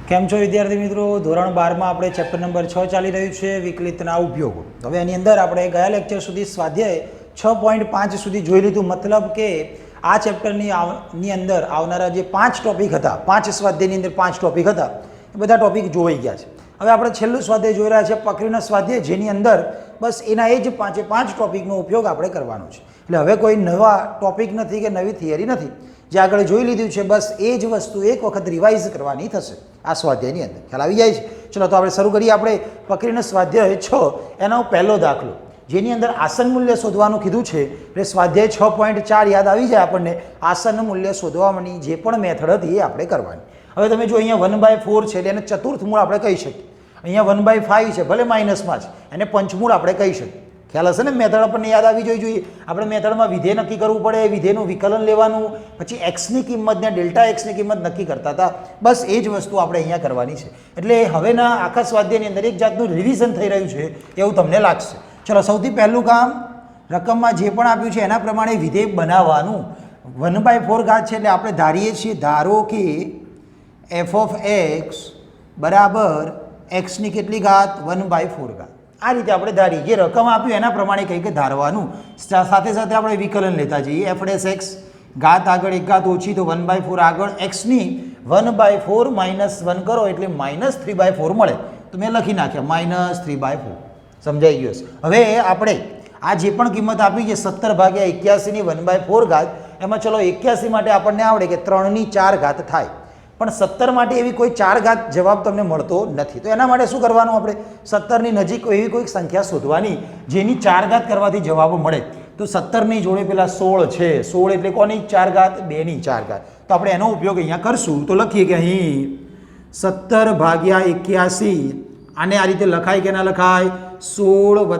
કેમ છો વિદ્યાર્થી મિત્રો? ધોરણ 12માં આપણે ચેપ્ટર નંબર 6 ચાલી રહ્યું છે, વિકલિતના ઉપયોગો. હવે એની અંદર આપણે ગયા લેક્ચર સુધી સ્વાધ્યાય 6.5 સુધી જોઈ લીધું. મતલબ કે આ ચેપ્ટરની અંદર આવનારા જે 5 ટોપિક હતા, 5 સ્વાધ્યાયની અંદર 5 ટોપિક હતા, એ બધા ટોપિક જોઈ ગયા છે. હવે આપણે છેલ્લું સ્વાધ્યાય જોઈ રહ્યા છે પ્રક્રિયાના સ્વાધ્યાય, જેની અંદર બસ એના એ જ 5 ટોપિકનો ઉપયોગ આપણે કરવાનો છે. એટલે હવે કોઈ નવા ટોપિક નથી કે નવી થિયરી નથી. જે આગળ જોઈ લીધું છે બસ એ જ વસ્તુ એક વખત રિવાઇઝ કરવાની થશે આ સ્વાધ્યાયની અંદર. ખ્યાલ આવી જાય છે? ચલો તો આપણે શરૂ કરીએ. આપણે પ્રક્રિયાના સ્વાધ્યાય 6 એનો પહેલો દાખલો, જેની અંદર આસન મૂલ્ય શોધવાનું કીધું છે. એટલે સ્વાધ્યાય 6.4 યાદ આવી જાય આપણને. આસન મૂલ્ય શોધવાની જે પણ મેથડ હતી એ આપણે કરવાની. હવે તમે જો અહીંયા 1/4 છે એટલે એને ચતુર્થ મૂળ આપણે કહી શકીએ. અહીંયા 1/5 છે, ભલે માઇનસમાં છે, એને પંચમૂળ આપણે કહી શકીએ. ખ્યાલ હશે ને? મેથડ આપણને યાદ આવી જોઈએ. આપણે મેથડમાં વિધેય નક્કી કરવું પડે, વિધેયનું વિકલન લેવાનું, પછી એક્સની કિંમત ને ડેલ્ટા એક્સની કિંમત નક્કી કરતા હતા. બસ એ જ વસ્તુ આપણે અહીંયા કરવાની છે. એટલે હવેના આખા સ્વાધ્યાયની અંદર એક જાતનું રિવિઝન થઈ રહ્યું છે એવું તમને લાગશે. ચલો, સૌથી પહેલું કામ, રકમમાં જે પણ આપ્યું છે એના પ્રમાણે વિધેય બનાવવાનું. 1/4 ઘાત છે એટલે આપણે ધારીએ છીએ, ધારો કે એફ ઓફ એક્સ બરાબર એક્સની કેટલી ઘાત? 1/4 ઘાત. આ રીતે આપણે ધારીએ. જે રકમ આપ્યું એના પ્રમાણે કંઈક ધારવાનું. સાથે સાથે આપણે વિકલન લેતા જઈએ. એફ ડેશ એક્સ ઘાત આગળ એક ઘાત ઓછી તો 1/4 આગળ એક્સની 1/4 -1 કરો એટલે -3/4 મળે. તો મેં લખી નાખ્યા -3/4. સમજાઈ ગયું હશે? હવે આપણે આ જે પણ કિંમત આપી છે 17/81 ની 1/4 ઘાત, એમાં ચલો 81 માટે આપણને આવડે કે 3/4 ઘાત થાય. પણ 17 માટે એવી કોઈ 4 ઘાત જવાબ તમને મળતો નથી. તો એના માટે શું કરવાનું? આપણે 17ની નજીક એવી કોઈક સંખ્યા શોધવાની જેની 4 ઘાત કરવાથી જવાબ મળે. તો 17ની જોડે પેલા 16 છે. 16 એટલે કોની 4 ઘાત? 2ની 4 ઘાત. તો આપણે એનો ઉપયોગ અહીંયા કરશું. તો લખીએ કે અહીં 17/81, આને આ રીતે લખાય કે ના લખાય? 16 +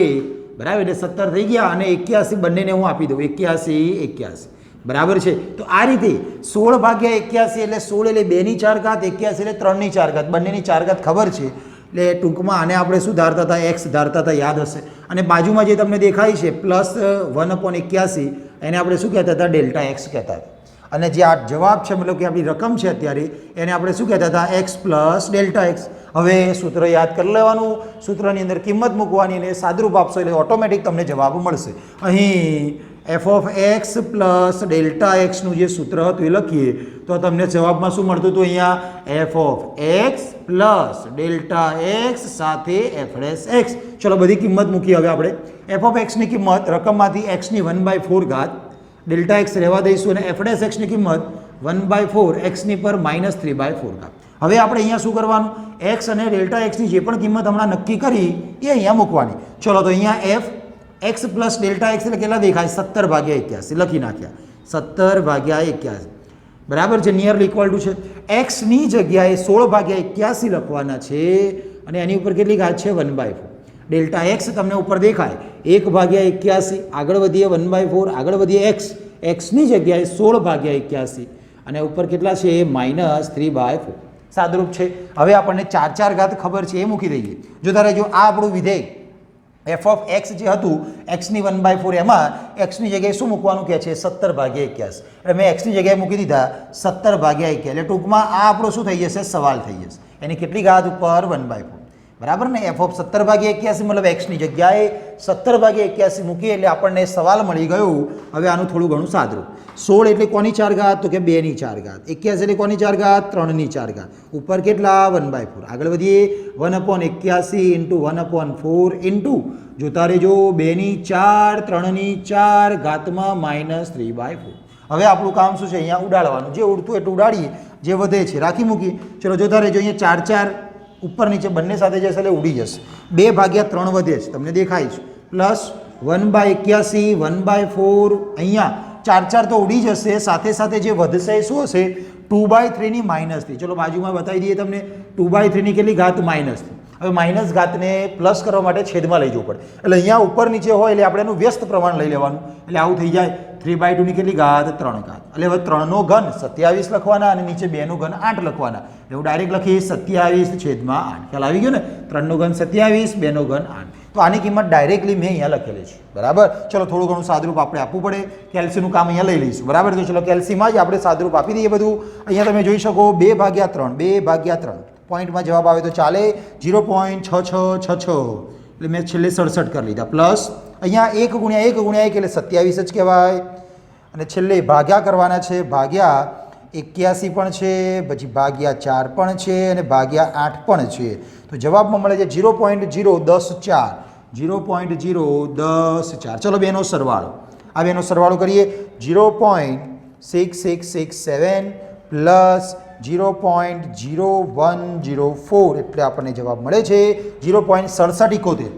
1 બરાબર, એટલે 17 થઈ ગયા. અને 81 બંનેને હું આપી દઉં, 81 બરાબર છે. તો આ રીતે 16/81 એટલે 16 એટલે 2ની 4 ઘાત, 81 એટલે 3ની 4 ઘાત, બંનેની 4 ઘાત ખબર છે. એટલે ટૂંકમાં આને આપણે શું ધારતા હતા? એક્સ ધારતા હતા, યાદ હશે. અને બાજુમાં જે તમને દેખાય છે +1/81, એને આપણે શું કહેતા હતા? ડેલ્ટા એક્સ કહેતા હતા. અને જે આ જવાબ છે, મતલબ કે આપણી રકમ છે અત્યારે, એને આપણે શું કહેતા હતા? X plus delta x. હવે સૂત્ર યાદ કરી લેવાનું. સૂત્રની અંદર કિંમત મૂકવાની અને સાદરૂપ આપશો એટલે ઓટોમેટિક તમને જવાબ મળશે. અહીં f of x plus delta એક્સનું જે સૂત્ર હતું એ લખીએ તો તમને જવાબમાં શું મળતું હતું? અહીંયા F of x plus delta x સાથે એફ ડેશ એક્સ. ચલો, બધી કિંમત મૂકીએ હવે આપણે. એફ ઓફ એક્સની કિંમત રકમમાંથી એક્સની 1/4 ઘાત, ડેલ્ટા એક્સ રહેવા દઈશું, અને એફ ડેશ એક્સની કિંમત 1/4 એક્સની પર -3/4 ઘાત. હવે આપણે અહીંયા શું કરવાનું? એક્સ અને ડેલ્ટા એક્સની જે પણ કિંમત હમણાં નક્કી કરી એ અહીંયા મૂકવાની. ચલો, તો અહીંયા F x plus delta x એટલે કેટલા દેખાય? 17/81 લખી નાખ્યા. 17/81 બરાબર છે, નિયરલી ઇક્વલ ટુ છે. એક્સની જગ્યાએ 16/81 લખવાના છે અને એની ઉપર કેટલી ઘાત છે? 1/4. ડેલ્ટા એક્સ તમને ઉપર દેખાય 1/81. આગળ વધીએ 1/4, આગળ વધીએ એક્સ. એક્સની જગ્યાએ 16/81 અને ઉપર કેટલા છે? -3/4. સાદરૂપ છે. હવે આપણને 4 ઘાત ખબર છે, એ મૂકી દઈએ. જો તારે જો આ આપણું વિધેય એફ ઓફ એક્સ જે હતું એક્સની 1/4, એમાં એક્સની જગ્યાએ શું મૂકવાનું કહે છે? 17/81. એટલે મેં એક્સની જગ્યાએ મૂકી દીધા 17/81. એટલે ટૂંકમાં આ આપણો શું થઈ જશે? સવાલ થઈ જશે. એની કેટલી ઘાત ઉપર? 1/4. બરાબર ને? એફ ઓફ 17/81 મતલબ એક્સની જગ્યાએ 17/81 મૂકીએ એટલે આપણને સવાલ મળી ગયું. હવે આનું થોડું ઘણું સાદરું. 16 એટલે કોની 4 ઘાત? તો કે 2ની 4 ઘાત. 81 એટલે કોની 4 ઘાત? 3ની 4 ઘાત. ઉપર કેટલા? 1/4. આગળ વધીએ 1/81 × 1/4 ઇન્ટુ જોતા રહેજો 2ની 4, 3ની 4 ઘાતમાં -3/4. હવે આપણું કામ શું છે? અહીંયા ઉડાડવાનું. જે ઉડતું એટલું ઉડાડીએ, જે વધે છે રાખી મૂકીએ. ચલો, જોતા રહેજો. અહીંયા 4 ઉપર નીચે બંને સાથે જશે એટલે ઉડી જશે. 2/3 વધે છે, તમને દેખાય છે. પ્લસ 1/81, 1/4, અહીંયા 4 તો ઉડી જશે. સાથે સાથે જે વધશે એ શું હશે? 2/3 ની -3. ચલો, બાજુમાં બતાવી દઈએ તમને. 2/3 ની કેટલી ઘાત? -3. હવે માઇનસ ઘાતને પ્લસ કરવા માટે છેદમાં લઈ જવું પડે. એટલે અહીંયા ઉપર નીચે હોય એટલે આપણે એનું વ્યસ્ત પ્રમાણ લઈ લેવાનું. એટલે આવું થઈ જાય. 3/2 ની કેટલી ઘાત? 3 ઘાત. એટલે હવે 3નો ઘન 27 લખવાના અને નીચે 2નો ઘન 8 લખવાના. એવું ડાયરેક્ટ લખીએ 27/8. ખ્યાલ આવી ગયો ને? 3નો ઘન 27, 2નો ઘન 8. તો આની કિંમત ડાયરેક્ટલી મેં અહીંયા લખેલી છે, બરાબર. ચલો થોડું ઘણું સાદુરૂપ આપણે આપવું પડે, કેલ્સીનું કામ અહીંયા લઈ લઈશું, બરાબર. તો ચલો કેલ્સીમાં જ આપણે સાદુરૂપ આપી દઈએ બધું. અહીંયા તમે જોઈ શકો 2/3, 2/3 પોઈન્ટમાં જવાબ આવે તો ચાલે. 0.6666 એટલે મેં છેલ્લે 67 કરી લીધા, પ્લસ અહીંયા 1 × 1 × 1 એટલે 27 જ કહેવાય. અને છેલ્લે ભાગ્યા કરવાના છે, ભાગ્યા 81 પણ છે, પછી ભાગ્યા 4 પણ છે અને ભાગ્યા 8 પણ છે. તો જવાબમાં મળે છે 0.014, 0.014. ચલો બેનો સરવાળો, આ બેનો સરવાળો કરીએ. 0.6667 પ્લસ 0.0104 એટલે આપણને જવાબ મળે છે 0.6771,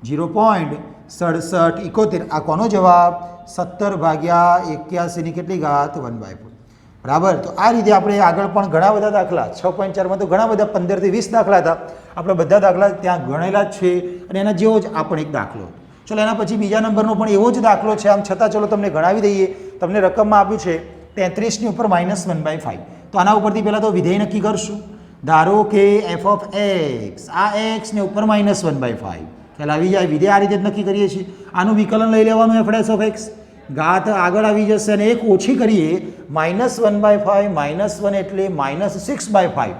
0.6771. આ કોનો જવાબ? 17/81 ની કેટલી ઘાત? 1/4, બરાબર. તો આ રીતે આપણે આગળ પણ ઘણા બધા દાખલા 6.4માં તો ઘણા બધા 15 થી 20 દાખલા હતા, આપણે બધા દાખલા ત્યાં ગણેલા જ છે અને એના જેવો જ આ પણ એક દાખલો. ચલો એના પછી બીજા નંબરનો પણ એવો જ દાખલો છે, આમ છતાં ચલો તમને ગણાવી દઈએ. તમને રકમમાં આપ્યું છે 33 ની ઉપર -1/5. તો આના ઉપરથી પહેલાં તો વિધેય નક્કી કરશું. ધારો કે f ઓફ x, આ x ને ઉપર -1/5 ખ્યાલ આવી જાય. વિધેય આ રીતે જ નક્કી કરીએ છીએ. આનું વિકલન લઈ લેવાનું f of x, ઘાત આગળ આવી જશે અને એક ઓછી કરીએ -1/5, -1 એટલે -6/5.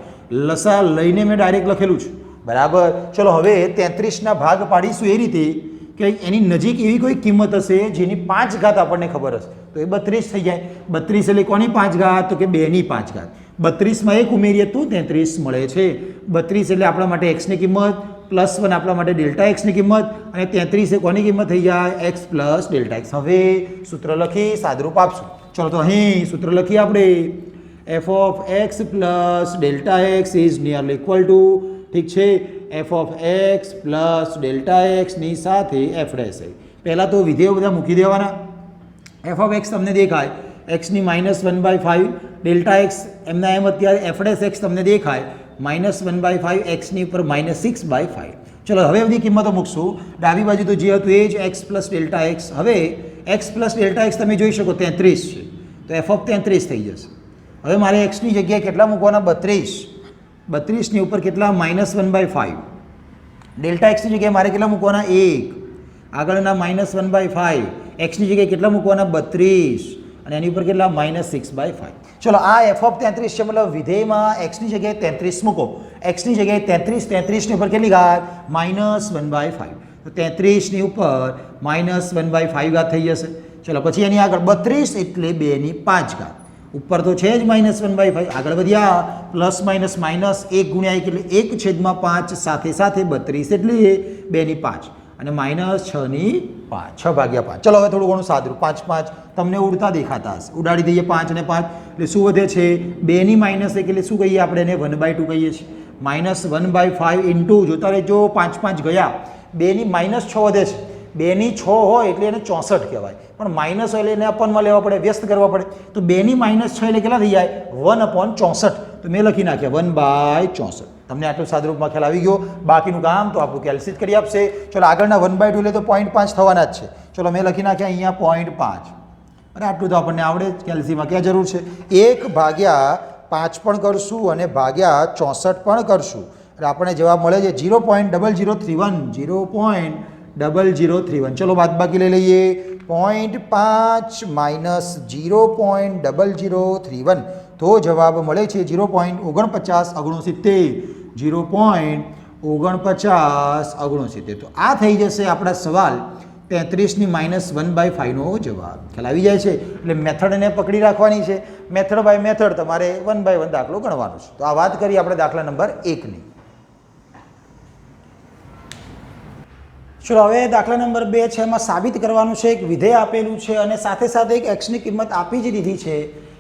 લસા લઈને મેં ડાયરેક્ટ લખેલું છે, બરાબર. ચલો હવે 33ના ભાગ પાડીશું એ રીતે કે એની નજીક એવી કોઈ કિંમત હશે જેની 5 ઘાત આપણને ખબર હશે, તો એ 32 થઈ જાય. 32 એટલે કોની 5 ઘાત? તો કે 2ની 5 ઘાત. 32માં 1 ઉમેરીએ તો 33 મળે છે. 32 એટલે આપણા માટે x ની કિંમત, +1 આપણા માટે ડેલ્ટા એક્સની કિંમત, અને 33 એ કોની કિંમત થઈ જાય? x plus delta x. હવે સૂત્ર લખી સાદુરૂપ આપશું. ચલો તો અહીં સૂત્ર લખીએ આપણે. f of x plus delta x is nearly equal to, ઠીક છે, f of x plus delta એક્સની સાથે f ડેશ. પહેલાં તો વિધેયો બધા મૂકી દેવાના. f ઓફ x તમને દેખાય x ની -1/5, ડેલ્ટા એક્સ એમના એમ અત્યારે f ડેશ x તમને દેખાય -1/5, x ની ઉપર -6/5. ચલો હવે બધી કિંમતો મૂકશું. ડાબી બાજુ તો જે હતું એ જ x પ્લસ ડેલ્ટા એક્સ. હવે x પ્લસ ડેલ્ટા એક્સ તમે જોઈ શકો 33 છે, તો f ઓફ 33 થઈ જશે. હવે મારે x ની જગ્યાએ કેટલા મૂકવાના? 32. 32ની ઉપર કેટલા? -1/5. ડેલ્ટા એક્સની જગ્યાએ મારે કેટલા મૂકવાના? 1. આગળના -1/5. x ની જગ્યાએ કેટલા મૂકવાના? 32. અને એની ઉપર કેટલા? -6/5. ચલો આ f ઓફ 33 છે, મતલબ વિધેયમાં x ની જગ્યાએ 33 મૂકો. x ની જગ્યાએ 33ની ઉપર કેટલી ઘાત? -1/5. તો 33ની ઉપર -1/5 ઘાત થઈ જશે. ચલો પછી એની આગળ 32 એટલે 2ની 5 ઘાત. ઉપર તો છે જ -1/5, આગળ વધ્યા પ્લસ માઇનસ માઇનસ 1 × 1 એટલે 1/5 સાથે સાથે 32 એટલે 2/5 અને -6/5, 6/5. ચલો હવે થોડું ઘણું સાદું. 5 5 તમને ઉડતા દેખાતા હશે, ઉડાડી દઈએ 5 અને 5 એટલે શું વધે છે? 2ની -1 એટલે શું કહીએ આપણે એને? 1/2 કહીએ છીએ. -1/5 ઇન્ટુ, જોતા રહેજો, 5 5 ગયા, 2ની -6 વધે છે. 2ની 6 હોય એટલે એને 64 કહેવાય, પણ માઇનસ હોય એટલે એને અપનમાં લેવા પડે, વ્યસ્ત કરવા પડે. તો 2ની -6 એટલે કેટલા થઈ જાય? 1/64. તો મેં લખી નાખ્યા 1/64. તમને આટલું સાદુરૂપમાં ખ્યાલ આવી ગયો. બાકીનું કામ તો આપણું કેલ્સી જ કરી આપશે. ચલો આગળના 1/2 એટલે તો 0.5 થવાના જ છે. ચલો મેં લખી નાખ્યા અહીંયા 0.5. અરે આટલું તો આપણને આવડે જ, કેલ્સીમાં ક્યાં જરૂર છે? 1/5 પણ કરશું અને ભાગ્યા 64 પણ કરશું એટલે આપણને જવાબ મળે છે 0.0031. 0.0031. ચલો બાદબાકી લઈ લઈએ. 0.5 - 0.0031 તો જવાબ મળે છે 0.4969. 0.4969. તો આ થઈ જશે આપણા સવાલ 33ની -1/5નો જવાબ. ખ્યાલ આવી જાય છે? એટલે મેથડને પકડી રાખવાની છે. મેથડ બાય મેથડ તમારે 1 by 1 દાખલો ગણવાનો છે. તો આ વાત કરી આપણે દાખલા નંબર 1ની. ચલો હવે દાખલા નંબર 2 છે, એમાં સાબિત કરવાનું છે. એક વિધેય આપેલું છે અને સાથે સાથે એક એક્સની કિંમત આપી જ દીધી છે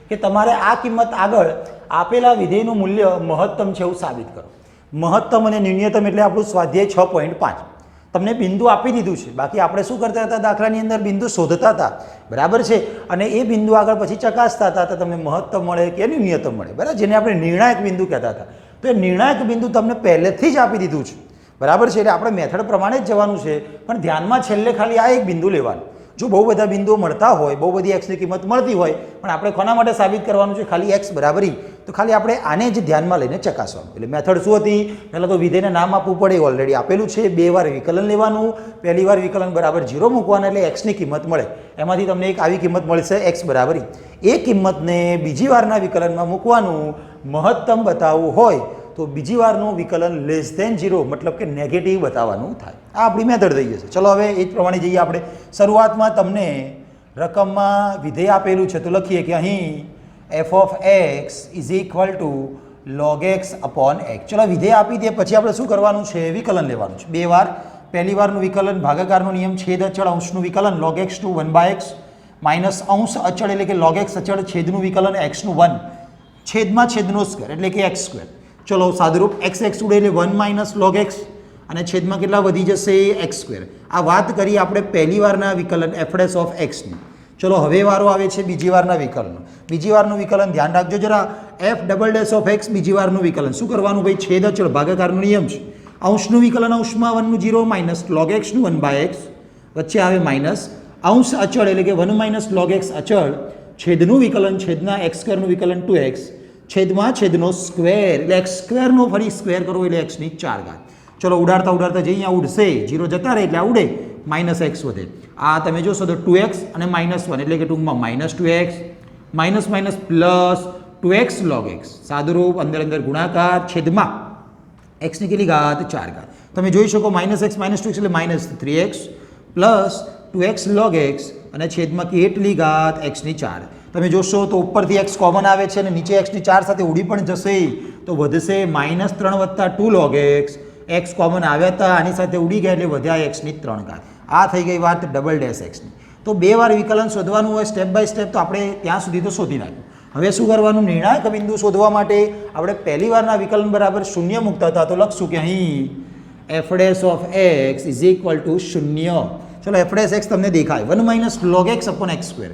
કે તમારે આ કિંમત આગળ આપેલા વિધેયનું મૂલ્ય મહત્તમ છે એવું સાબિત કરો. મહત્તમ અને ન્યૂનતમ એટલે આપણું સ્વાધ્યાય 6.5. તમને બિંદુ આપી દીધું છે, બાકી આપણે શું કરતા હતા? દાખલાની અંદર બિંદુ શોધતા હતા, બરાબર છે, અને એ બિંદુ આગળ પછી ચકાસતા હતા તો તમને મહત્તમ મળે કે ન્યૂનતમ મળે, બરાબર, જેને આપણે નિર્ણાયક બિંદુ કહેતા હતા. તો એ નિર્ણાયક બિંદુ તમને પહેલેથી જ આપી દીધું છે, બરાબર છે. એટલે આપણે મેથડ પ્રમાણે જ જવાનું છે, પણ ધ્યાનમાં છેલ્લે ખાલી આ એક બિંદુ લેવાનું. જો બહુ બધા બિંદુઓ મળતા હોય, બહુ બધી એક્સની કિંમત મળતી હોય, પણ આપણે કોના માટે સાબિત કરવાનું છે? ખાલી એક્સ બરાબર ઈ. તો તો ખાલી આપણે આને જ ધ્યાનમાં લઈને ચકાસવાનું. એટલે મેથડ શું હતી? પહેલાં તો વિધેયને નામ આપવું પડે, ઓલરેડી આપેલું છે. 2 વાર વિકલન લેવાનું, પહેલી વાર વિકલન બરાબર 0 મૂકવાના એટલે એક્સની કિંમત મળે. એમાંથી તમને એક આવી કિંમત મળશે એક્સ બરાબર ઈ. એ કિંમતને બીજી વારના વિકલનમાં મૂકવાનું, મહત્તમ બતાવવું હોય તો બીજી વારનું વિકલન લેસ ધેન 0 મતલબ કે નેગેટિવ બતાવવાનું થાય. આ આપણી મેથડ થઈ જશે. ચલો હવે એ જ પ્રમાણે જઈએ આપણે. શરૂઆતમાં તમને રકમમાં વિધેય આપેલું છે તો લખીએ કે અહીં f of x is equal two log x upon x. ચલો વિધેય આપી દે પછી આપણે શું કરવાનું છે? વિકલન લેવાનું છે 2 વાર. પહેલી વારનું વિકલન ભાગાકારનો નિયમ, છેદ અચળ અંશનું વિકલન log x two 1/x minus અંશ અચળ એટલે કે log x અચળ, છેદનું વિકલન x નું 1 છેદમાં છેદનો સ્ક્વેર એટલે કે x સ્ક્વેર. ચલો સાદુરૂપ x ઉડે એટલે 1 માઇનસ log x અને છેદમાં કેટલા વધી જશે? x square. આ વાત કરી આપણે પહેલી વારના વિકલન f ડેશ ઓફ x ની. ચલો હવે વારો આવે છે બીજી વારના વિકલનનો. બીજી વારનું વિકલન ધ્યાન રાખજો જરા. f double dash of x બીજી વારનું વિકલન શું કરવાનું ભાઈ? છેદ અચળ ભાગાકારનો નિયમ છે. અંશનું વિકલન અંશમાં 1 નું 0 માઇનસ log x નું 1/x વચ્ચે આવે માઇનસ અંશ અચળ એટલે કે 1 માઇનસ log x અચળ, છેદનું વિકલન છેદના x સ્ક્વેરનું વિકલન 2x છેદમાં છેદનો સ્ક્વેર એટલે x સ્ક્વેરનો ફરી સ્ક્વેર કરવો એટલે x ની 4 ઘાત. ચલો ઉડાડતા ઉડાડતા જઈ અહીંયા ઉડશે, 0 જતા રહે એટલે આ ઉડે, માઇનસ એક્સ વધે. આ તમે જોશો તો 2x અને -1 એટલે કે ટૂંકમાં -2x minus minus plus 2x log x સાદુરૂપ અંદર અંદર ગુણાકાર છેદમાં x ની કેટલી ઘાત? 4 ઘાત. તમે જોઈ શકો -x -2x એટલે -3x plus 2x log x અને છેદમાં કેટલી ઘાત? x ની 4. તમે જોશો તો ઉપરથી x કોમન આવે છે અને નીચે x ની 4 સાથે ઉડી પણ જશે તો વધશે -3 + 2 log x. x કોમન આવ્યા હતા આની સાથે ઉડી ગયા એટલે વધ્યા x ની 3 ઘાત. આ થઈ ગઈ વાત ડબલ ડેશ x ની. તો 2 વાર વિકલન શોધવાનું હોય સ્ટેપ બાય સ્ટેપ તો આપણે ત્યાં સુધી તો શોધી નાખ્યું. હવે શું કરવાનું? નિર્ણાયક બિંદુ શોધવા માટે આપણે પહેલી વારના વિકલન બરાબર 0 મૂકતા હતા તો લખશું કે અહીં f dash of x is equal to 0. ચલો f ડેશ x તમને દેખાય 1 minus log x upon x square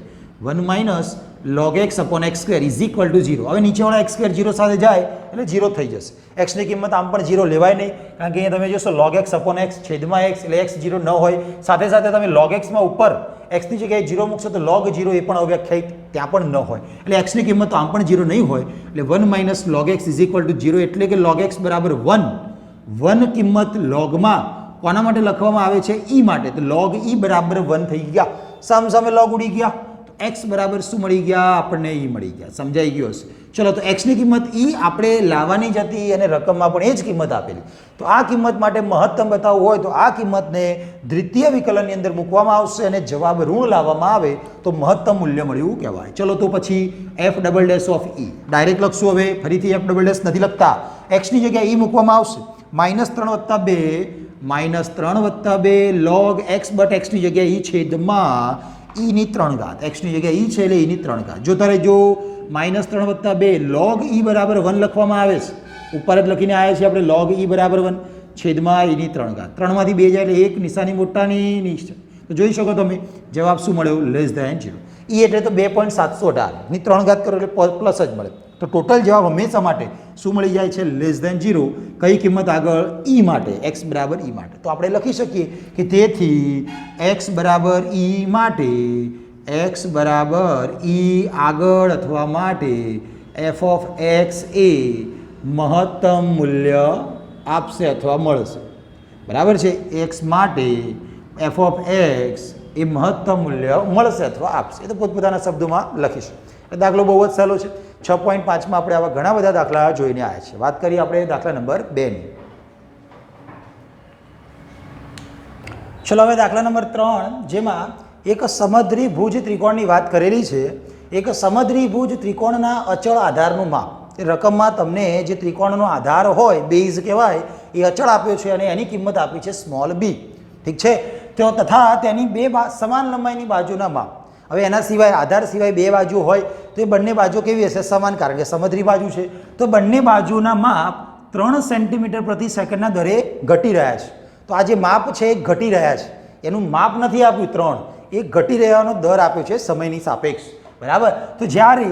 1 minus log x upon x square is equal to 0. હવે નીચેવાળા x સ્ક્વેર 0 સાથે જાય એટલે 0 થઈ જશે. x ની કિંમત આમ પણ 0 લેવાય નહીં કારણ કે અહીંયા તમે જોશો log x અપોન x છેદમાં x એટલે x 0 ન હોય. સાથે સાથે તમે log x માં ઉપર x ની જગ્યાએ 0 મૂકશો તો log 0 એ પણ અવ્યાખ્યાયિત ત્યાં પણ ન હોય એટલે x ની કિંમત આમ પણ 0 નહીં હોય એટલે 1 minus log x is equal to 0 એટલે કે log x બરાબર 1 કિંમત લોગમાં કોના માટે લખવામાં આવે છે? e માટે. તો log e બરાબર 1 થઈ ગયા. સામે log ઉડી ગયા તો x બરાબર શું મળી ગયા? આપણને e મળી ગયા. સમજાઈ ગયો હશે. ચલો તો x ની કિંમત e આપણે લાવવાની જ હતી અને રકમમાં પણ એ જ કિંમત આપેલી. તો આ કિંમત માટે મહત્તમ બતાવવું હોય તો આ કિંમતને દ્વિતીય વિકલનની અંદર મૂકવામાં આવશે અને જવાબ ઋણ લાવવામાં આવે તો મહત્તમ મૂલ્ય મળ્યું કહેવાય. ચલો તો પછી f double dash of e direct લખશું. હવે ફરીથી f ડબલ ડેશ નથી લખતા, x ની જગ્યાએ e મૂકવામાં આવશે. -3 + 2 log x બટ x ની જગ્યાએ e છેદમાં e ની 3 ઘાત. x ની જગ્યાએ e છે એટલે e ની 3 ઘાત. જોતા રહેજો -3 + 2 log e બરાબર 1 લખવામાં આવે છે. ઉપર જ લખીને આવ્યા છીએ આપણે log e બરાબર 1 છેદમાં e ની 3 ઘાત. 3 માંથી 2 જાય એટલે 1 નિશાની મોટાની નીચે. તો જોઈ શકો તમે જવાબ શું મળ્યો? Less than 0. e એટલે તો 2.718 ની 3 ઘાત કરો એટલે પ્લસ જ મળે. તો ટોટલ જવાબ હંમેશા માટે શું મળી જાય છે? Less than 0. કઈ કિંમત આગળ? e માટે, x બરાબર e માટે. તો આપણે લખી શકીએ કે તેથી x બરાબર e માટે x બરાબર e આગળ અથવા માટે f ઓફ x એ મહત્તમ મૂલ્ય આપશે અથવા મળશે. બરાબર છે? x માટે f ઓફ x એ મહત્તમ મૂલ્ય મળશે અથવા આપશે. એ તો પોતપોતાના શબ્દોમાં લખીશું. એ દાખલો બહુ જ સહેલો છે. 6.5માં આપણે આવા ઘણા બધા દાખલા જોઈને આવ્યા છીએ. વાત કરીએ આપણે દાખલા નંબર 2 ની. ચલો હવે દાખલા નંબર 3 જેમાં એક સમદ્વિભુજ ત્રિકોણની વાત કરેલી છે. એક સમદ્વિભુજ ત્રિકોણના અચળ આધારનું માપ. એ રકમમાં તમને જે ત્રિકોણનો આધાર હોય બેઝ કહેવાય એ અચળ આપ્યો છે અને એની કિંમત આપી છે સ્મોલ બી. ઠીક છે? તો તથા તેની 2 સમાન લંબાઈની બાજુના માપ. હવે એના સિવાય આધાર સિવાય 2 બાજુ હોય તો એ બંને બાજુ કેવી હશે? સમાન, કારણ કે સમદ્વિ બાજુ છે. તો બંને બાજુના માપ 3 સેન્ટીમીટર પ્રતિ સેકન્ડના દરે ઘટી રહ્યા છે. તો આ જે માપ છે એ ઘટી રહ્યા છે. એનું માપ નથી આપ્યું 3, એ ઘટી રહેવાનો દર આપ્યો છે સમયની સાપેક્ષ. બરાબર? તો જ્યારે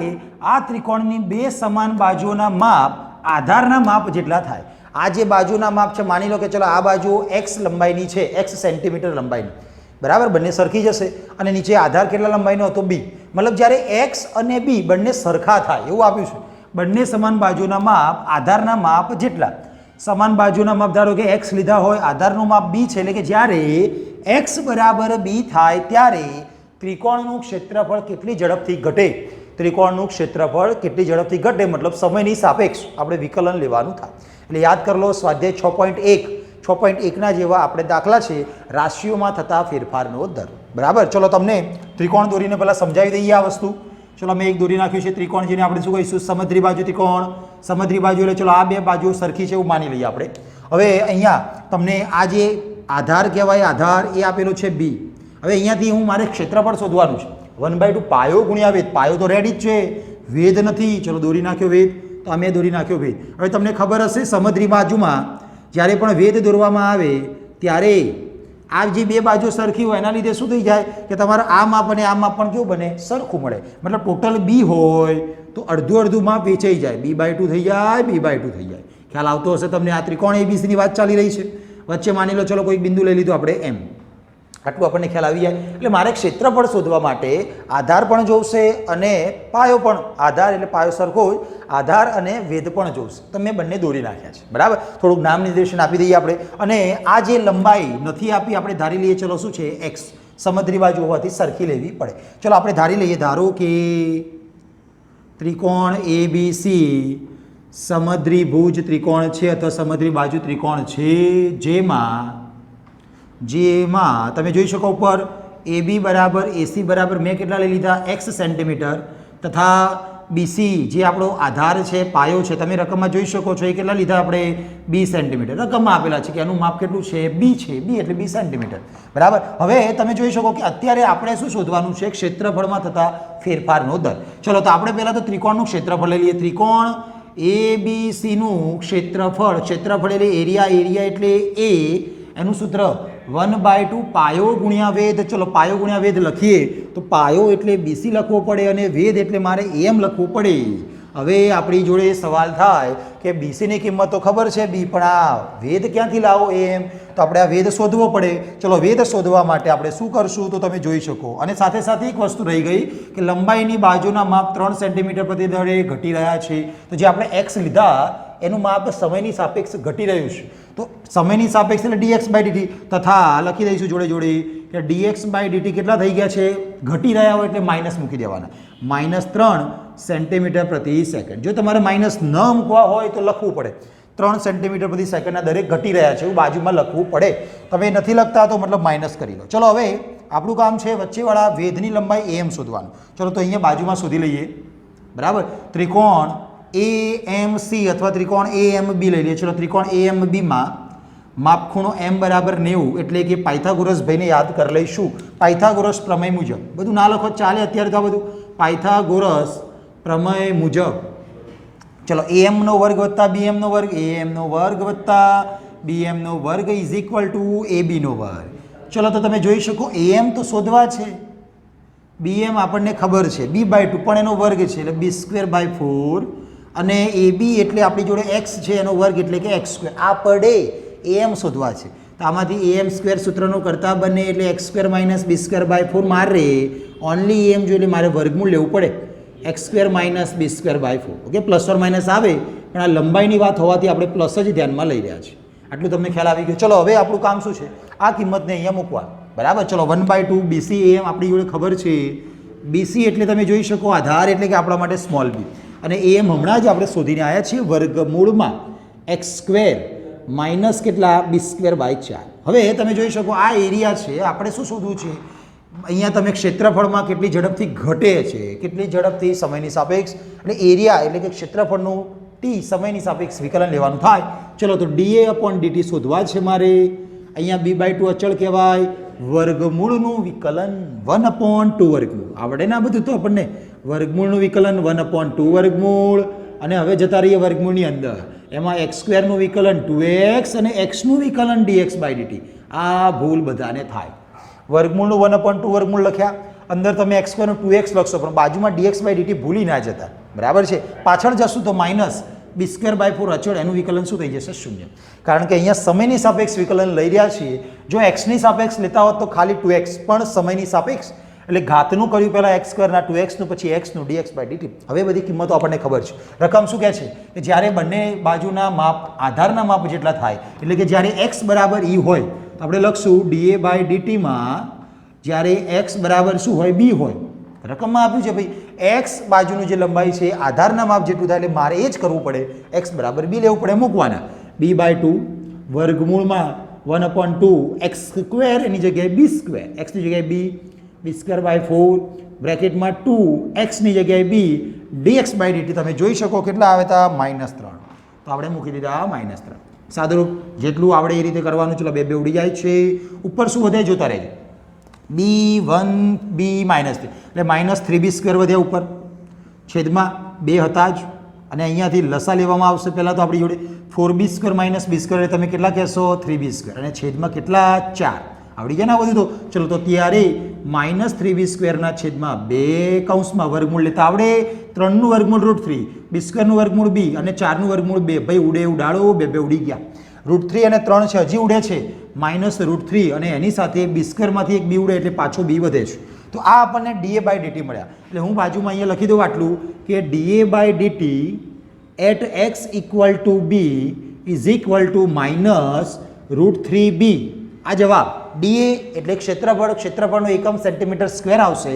આ ત્રિકોણની 2 સમાન બાજુઓના માપ આધારના માપ જેટલા થાય. આ જે બાજુના માપ છે માની લો કે ચલો આ બાજુ x લંબાઈની છે, x સેન્ટીમીટર લંબાઈની. બરાબર? બંને સરખી જશે અને નીચે આધાર કેટલા લંબાઈનો હતો? b. મતલબ જ્યારે x અને b બંને સરખા થાય એવું આપ્યું છે. બંને સમાન બાજુના માપ આધારના માપ જેટલા. સમાન બાજુના માપ ધારો કે x લીધા હોય, આધારનું માપ b છે, એટલે કે જ્યારે x બરાબર b થાય ત્યારે ત્રિકોણનું ક્ષેત્રફળ કેટલી ઝડપથી ઘટે. ત્રિકોણનું ક્ષેત્રફળ કેટલી ઝડપથી ઘટે મતલબ સમયની સાપેક્ષ આપણે વિકલન લેવાનું થાય. એટલે યાદ કરી લો, સ્વાધ્યાય 6.1 જેવા આપણે દાખલા છે રાશિઓમાં થતા ફેરફારનો દર. બરાબર. ચલો તમને ત્રિકોણ દોરીને પહેલાં સમજાવી દઈએ આ વસ્તુ. ચલો મેં એક દોરી નાખ્યું છે ત્રિકોણ, જેને આપણે શું કહીશું, સમદ્રી બાજુ ત્રિકોણ. સમદ્રી બાજુ એટલે ચલો આ બે બાજુઓ સરખી છે એવું માની લઈએ આપણે. હવે અહીંયા તમને આ જે આધાર કહેવાય, આધાર એ આપેલો છે b. હવે અહીંયાથી મારે ક્ષેત્રફળ શોધવાનું છે. 1/2 પાયો ગુણ્યા વેધ. પાયો તો રેડી જ છે, વેધ નથી. ચલો દોરી નાખ્યો વેધ, તો અમે દોરી નાખ્યો વેધ. હવે તમને ખબર હશે સમદ્રી બાજુમાં જ્યારે પણ વેધ દોરવામાં આવે ત્યારે આ જે બે બાજુ સરખી હોય એના લીધે શું થઈ જાય કે તમારા આ માપ અને આ માપ પણ કેવું બને, સરખું મળે. મતલબ ટોટલ b હોય તો અડધું અડધું માપ વેચાઈ જાય, b/2 થઈ જાય, b/2 થઈ જાય. ખ્યાલ આવતો હશે તમને. આ ત્રિકોણ ABCની વાત ચાલી રહી છે. વચ્ચે માની લો ચલો કોઈ બિંદુ લઈ લીધું આપણે એમ. આટલું આપણને ખ્યાલ આવી જાય. એટલે મારે ક્ષેત્રફળ શોધવા માટે આધાર પણ જોઈશે અને પાયો પણ. આધાર એટલે પાયો સરખો હોય, આધાર અને વેધ પણ જોઈશે. તો મેં બંને દોરી નાખ્યા છે. બરાબર. થોડુંક નામ નિર્દેશન આપી દઈએ આપણે. અને આ જે લંબાઈ નથી આપી, આપણે ધારી લઈએ ચલો શું છે, x. સમદ્રી બાજુ હોવાથી સરખી લેવી પડે. ચલો આપણે ધારી લઈએ, ધારો કે ત્રિકોણ ABC સમદ્રીભુજ ત્રિકોણ છે અથવા સમદ્રી બાજુ ત્રિકોણ છે, જેમાં તમે જોઈ શકો ઉપર AB બરાબર AC બરાબર મેં કેટલા લઈ લીધા, x સેન્ટીમીટર, તથા BC જે આપણો આધાર છે, પાયો છે, તમે રકમમાં જોઈ શકો છો એ કેટલા લીધા આપણે, b સેન્ટીમીટર. રકમમાં આપેલા છે કે એનું માપ કેટલું છે, b છે, b એટલે b સેન્ટીમીટર. બરાબર. હવે તમે જોઈ શકો કે અત્યારે આપણે શું શોધવાનું છે, ક્ષેત્રફળમાં થતા ફેરફારનો દર. ચલો તો આપણે પહેલાં તો ત્રિકોણનું ક્ષેત્રફળ લઈ લઈએ. ત્રિકોણ ABCનું ક્ષેત્રફળ એટલે એરિયા એટલે a, એનું સૂત્ર 1/2 પાયો ગુણ્યા વેધ. ચલો પાયો ગુણ્યા વેધ લખીએ તો પાયો એટલે BC લખવો પડે અને વેધ એટલે મારે AM લખવું પડે. હવે આપણી જોડે સવાલ થાય કે BCની કિંમત તો ખબર છે b, પણ આ વેધ ક્યાંથી લાવો AM, તો આપણે આ વેધ શોધવો પડે. ચલો વેધ શોધવા માટે આપણે શું કરશું તો તમે જોઈ શકો. અને સાથે સાથે એક વસ્તુ રહી ગઈ કે લંબાઈની બાજુના માપ 3 સેન્ટીમીટર પ્રતિ દળે ઘટી રહ્યા છે. તો જે આપણે x લીધા એનું માપ સમયની સાપેક્ષ ઘટી રહ્યું છે. તો સમયની સાપેક્ષ એટલે dx/dt, તથા લખી દઈશું જોડે જોડે કે dx/dt કેટલા થઈ ગયા છે, ઘટી રહ્યા હોય એટલે માઇનસ મૂકી દેવાના. -3 સેન્ટીમીટર પ્રતિ સેકન્ડ. જો તમારે માઇનસ ન મૂકવા હોય તો લખવું પડે 3 સેન્ટીમીટર પ્રતિ સેકન્ડના દરે ઘટી રહ્યા છે એવું બાજુમાં લખવું પડે. તમે નથી લખતા તો મતલબ માઇનસ કરી લો. ચલો હવે આપણું કામ છે વચ્ચેવાળા વેધની લંબાઈ AM શોધવાનું. ચલો તો અહીંયા બાજુમાં શોધી લઈએ. બરાબર. ત્રિકોણ AMC અથવા ત્રિકોણ AMB લઈ લઈએ. ચલો ત્રિકોણ AMB માં માપખૂણો m બરાબર 90 એટલે કે પાયથાગોરસ ભાઈને યાદ કરી લઈશું. પાયથાગોરસ પ્રમેય મુજબ. બધું ના લખો ચાલે અત્યારે તો આ બધું. પાયથાગોરસ પ્રમેય મુજબ ચલો AM નો વર્ગ વત્તા BM નો વર્ગ, AM નો વર્ગ વત્તા BM નો વર્ગ ઇઝ ઇક્વલ ટુ AB નો વર્ગ. ચલો તો તમે જોઈ શકો AM તો શોધવા છે, BM આપણને ખબર છે b/2 પણ એનો વર્ગ છે એટલે b²/4, અને AB એટલે આપણી જોડે x છે એનો વર્ગ એટલે કે x². આ પડે AM શોધવા છે તો આમાંથી AM² સૂત્રનો કરતા બને એટલે x² - b²/4 મારે ઓનલી AM જો એટલે મારે વર્ગમૂળ લેવું પડે x² - b²/4. Okay. Plus or minus આવે પણ આ લંબાઈની વાત હોવાથી આપણે પ્લસ જ ધ્યાનમાં લઈ રહ્યા છીએ. આટલું તમને ખ્યાલ આવી ગયો. ચલો હવે આપણું કામ શું છે, આ કિંમતને અહીંયા મૂકવા. બરાબર. ચલો 1/2 BC AM આપણી જોડે ખબર છે. BC એટલે તમે જોઈ શકો આધાર એટલે કે આપણા માટે સ્મોલ b, અને AM હમણાં જ આપણે શોધીને આવ્યા છીએ વર્ગમૂળમાં x² માઇનસ કેટલા b²/4. હવે તમે જોઈ શકો આ એરિયા છે, આપણે શું શોધવું છે અહીંયા. તમે ક્ષેત્રફળમાં કેટલી ઝડપથી ઘટે છે, કેટલી ઝડપથી સમયની સાપેક્ષ, અને એરિયા એટલે કે ક્ષેત્રફળનું t સમયની સાપેક્ષ વિકલન લેવાનું થાય. ચલો તો dA/dt શોધવા છે મારે. અહીંયા b/2 અચળ કહેવાય. વર્ગમૂળનું વિકલન 1/2 વર્ગમૂળ આવડે ને આ બધું. તો આપણને વર્ગમૂળનું વિકલન 1/2 વર્ગમૂળ, અને હવે જતા રહીએ વર્ગમૂળની અંદર. એમાં x² નું વિકલન 2x અને x નું વિકલન dx/dt. આ ભૂલ બધાને થાય. વર્ગમૂળનું 1/2 વર્ગમૂળ લખ્યા, અંદર તમે x² નું 2x લખશો પણ બાજુમાં dx/dt ભૂલી ના જતા. બરાબર છે. પાછળ જશું તો માઇનસ b²/4 અચળ, એનું વિકલન શું થઈ જશે, 0. કારણ કે અહીંયા સમયની સાપેક્ષ વિકલન લઈ રહ્યા છીએ. જો x ની સાપેક્ષ લેતા હોત તો ખાલી 2x, પણ સમયની સાપેક્ષ એટલે ઘાતનું કર્યું પહેલાં એક્સ સ્ક્વેરના 2xનું પછી એક્સનું dx/dt. હવે બધી કિંમતો આપણને ખબર છે. રકમ શું કહે છે કે જ્યારે બંને બાજુના માપ આધારના માપ જેટલા થાય એટલે કે જ્યારે x બરાબર e હોય તો આપણે લખશું dA/dt માં જ્યારે x બરાબર શું હોય b હોય. રકમમાં આપ્યું છે ભાઈ x બાજુનું જે લંબાઈ છે આધારના માપ જેટલું થાય એટલે મારે એ જ કરવું પડે, x બરાબર b લેવું પડે, મૂકવાના b/2 વર્ગમૂળમાં 1/2 x સ્ક્વેર એની જગ્યાએ b સ્ક્વેર, x ની જગ્યાએ b²/4 બ્રેકેટમાં 2 x ની જગ્યાએ b dx/dt. તમે જોઈ શકો કેટલા આવે હતા -3. તો આપણે મૂકી દીધા -3. સાદુરૂપ જેટલું આવડે એ રીતે કરવાનું. ચલો બે ઉડી જાય છે. ઉપર શું વધે જોતા રહેજો. b1b -3 એટલે -3b² વધ્યા ઉપર છેદમાં 2 હતા જ અને અહીંયાથી લસા લેવામાં આવશે. પહેલાં તો આપણી જોડે 4b² -b² એટલે તમે કેટલા કહેશો 3b² અને છેદમાં કેટલા 4 આવડી જાય ને બધું. તો ચલો તો ત્યારે -3b² ના છેદમાં 2 કૌંસમાં વર્ગમૂળ લેતા આવડે. 3નું વર્ગમૂળ √3, b² વર્ગમૂળ b અને 4નું વર્ગમૂળ 2. ભાઈ ઉડે ઉડાડો, બે ઉડી ગયા. √3 અને 3 છે હજી ઉડે છે -√3 અને એની સાથે b² માંથી એક b ઉડે એટલે પાછો b વધે છે. તો આ આપણને dA/dt મળ્યા. એટલે હું બાજુમાં અહીંયા લખી દઉં આટલું કે dA/dt at x = b is equal to -√3b. આ જવાબ dA એટલે ક્ષેત્રફળ, ક્ષેત્રફળનો એકમ સેન્ટીમીટર સ્ક્વેર આવશે.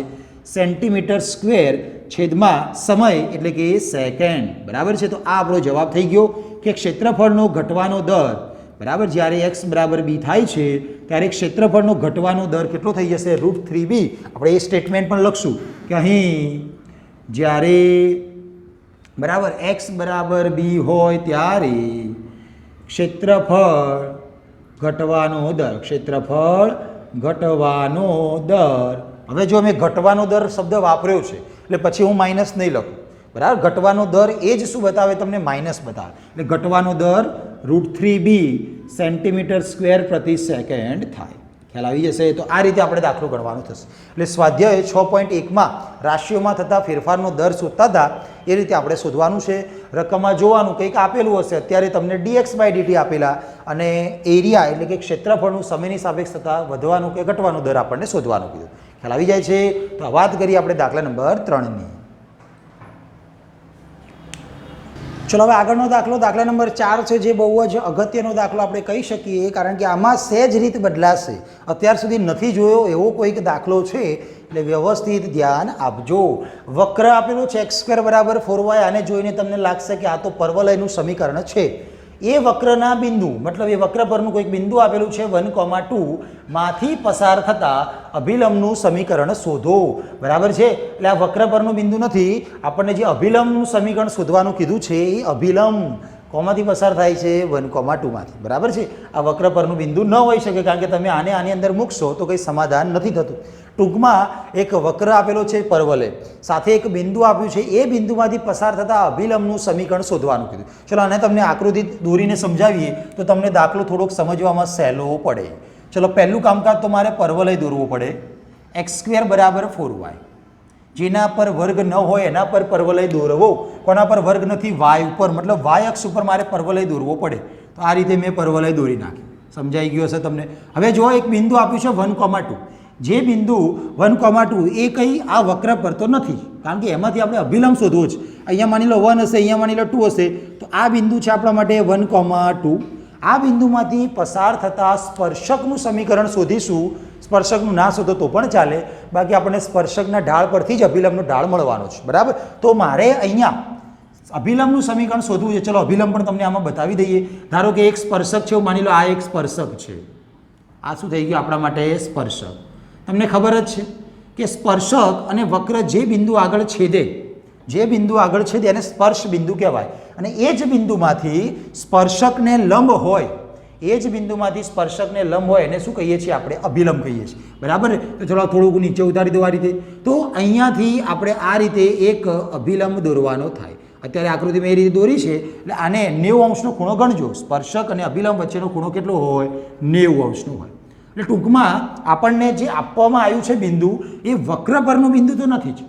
સેન્ટીમીટર સ્ક્વેર છેદમાં સમય એટલે કે સેકન્ડ. બરાબર છે. તો આ આપણો જવાબ થઈ ગયો કે ક્ષેત્રફળનો ઘટવાનો દર બરાબર જ્યારે x બરાબર b થાય છે ત્યારે ક્ષેત્રફળનો ઘટવાનો દર કેટલો થઈ જશે √3b. આપણે એ સ્ટેટમેન્ટ પણ લખશું કે અહીં જ્યારે બરાબર x બરાબર b હોય ત્યારે ક્ષેત્રફળ ઘટવાનો દર, ક્ષેત્રફળ ઘટવાનો દર. હવે જો મેં ઘટવાનો દર શબ્દ વાપર્યો છે એટલે પછી હું માઇનસ નહીં લખું. બરાબર, ઘટવાનો દર એ જ શું બતાવે તમને માઇનસ બતાવે. એટલે ઘટવાનો દર √3b સેન્ટીમીટર સ્ક્વેર પ્રતિ સેકન્ડ થાય. ખ્યાલ આવી જશે. તો આ રીતે આપણે દાખલો ગણવાનો થશે. એટલે સ્વાધ્યાય 6.1માં રાશિઓમાં થતા ફેરફારનો દર શોધતા હતા એ રીતે આપણે શોધવાનું છે. રકમમાં જોવાનું કંઈક આપેલું હશે. અત્યારે તમને dx/dt આપેલા અને એરિયા એટલે કે ક્ષેત્રફળનું સમયની સાપેક્ષ થતાં વધવાનું કે ઘટવાનો દર આપણને શોધવાનું કીધું. ખ્યાલ આવી જાય છે. તો વાત કરીએ આપણે દાખલા નંબર 3ની. ચલો હવે આગળનો દાખલો દાખલા નંબર 4 છે, જે બહુ જ અગત્યનો દાખલો આપણે કહી શકીએ કારણ કે આમાં સહેજ રીત બદલાશે. અત્યાર સુધી નથી જોયો એવો કોઈક દાખલો છે એટલે વ્યવસ્થિત ધ્યાન આપજો. વક્ર આપેલો છે x² = 4y. આને જોઈને તમને લાગશે કે આ તો પરવલયનું સમીકરણ છે. એ વક્રના બિંદુ મતલબ એ વક્ર પરનું કોઈક બિંદુ આપેલું છે 1,2 માંથી પસાર થતા અભિલંબનું સમીકરણ શોધો. બરાબર છે. એટલે આ વક્ર પરનું બિંદુ નથી, આપણને જે અભિલંબનું સમીકરણ શોધવાનું કીધું છે એ અભિલંબ કોમાંથી પસાર થાય છે 1,2 માંથી. બરાબર છે. આ વક્ર પરનું બિંદુ ન હોઈ શકે કારણ કે તમે આની અંદર મૂકશો તો કંઈ સમાધાન નથી થતું. ટૂંકમાં એક વક્ર આપેલો છે પરવલય, સાથે એક બિંદુ આપ્યું છે, એ બિંદુમાંથી પસાર થતા અભિલંબનું સમીકરણ શોધવાનું કીધું. ચલો આને તમને આકૃતિ દોરીને સમજાવીએ તો તમને દાખલો થોડોક સમજવામાં સહેલો પડે. ચલો પહેલું કામકાજ તો મારે પરવલય દોરવું પડે. x² = 4y. જેના પર વર્ગ ન હોય એના પર પરવલય દોરવો. કોના પર વર્ગ નથી? y ઉપર, મતલબ y અક્ષ ઉપર મારે પરવલય દોરવો પડે. તો આ રીતે મેં પરવલય દોરી નાખી. સમજાઈ ગયું હશે તમને. હવે જો એક બિંદુ આપ્યું છે 1,2. જે બિંદુ 1,2 એ કંઈ આ વક્ર પર તો નથી કારણ કે એમાંથી આપણે અભિલંબ શોધવો છે. અહીંયા માની લો 1 હશે, અહીંયા માની લો 2 હશે. તો આ બિંદુ છે આપણા માટે 1,2. આ બિંદુમાંથી પસાર થતા સ્પર્શકનું સમીકરણ શોધીશું. સ્પર્શકનું ના શોધો તો પણ ચાલે, બાકી આપણને સ્પર્શકના ઢાળ પરથી જ અભિલંબનો ઢાળ મળવાનો છે. બરાબર. તો મારે અહીંયા અભિલંબનું સમીકરણ શોધવું છે. ચલો અભિલંબ પણ તમને આમાં બતાવી દઈએ. ધારો કે એક સ્પર્શક છે, માની લો આ એક સ્પર્શક છે. આ શું થઈ ગયું આપણા માટે? સ્પર્શક. તમને ખબર જ છે કે સ્પર્શક અને વક્ર જે બિંદુ આગળ છેદે એને સ્પર્શ બિંદુ કહેવાય. અને એ જ બિંદુમાંથી સ્પર્શકને લંબ હોય એને શું કહીએ છીએ આપણે? અભિલંબ કહીએ છીએ. બરાબર. તો ચલો થોડુંક નીચે ઉતારી દો આ રીતે. તો અહીંયાથી આપણે આ રીતે એક અભિલંબ દોરવાનો થાય. અત્યારે આકૃતિ મેં એ રીતે દોરી છે એટલે આને 90 અંશનો ખૂણો ગણજો. સ્પર્શક અને અભિલંબ વચ્ચેનો ખૂણો કેટલો હોય? 90 અંશનો હોય. એટલે ટૂંકમાં આપણને જે આપવામાં આવ્યું છે બિંદુ એ વક્ર પરનું બિંદુ તો નથી જ,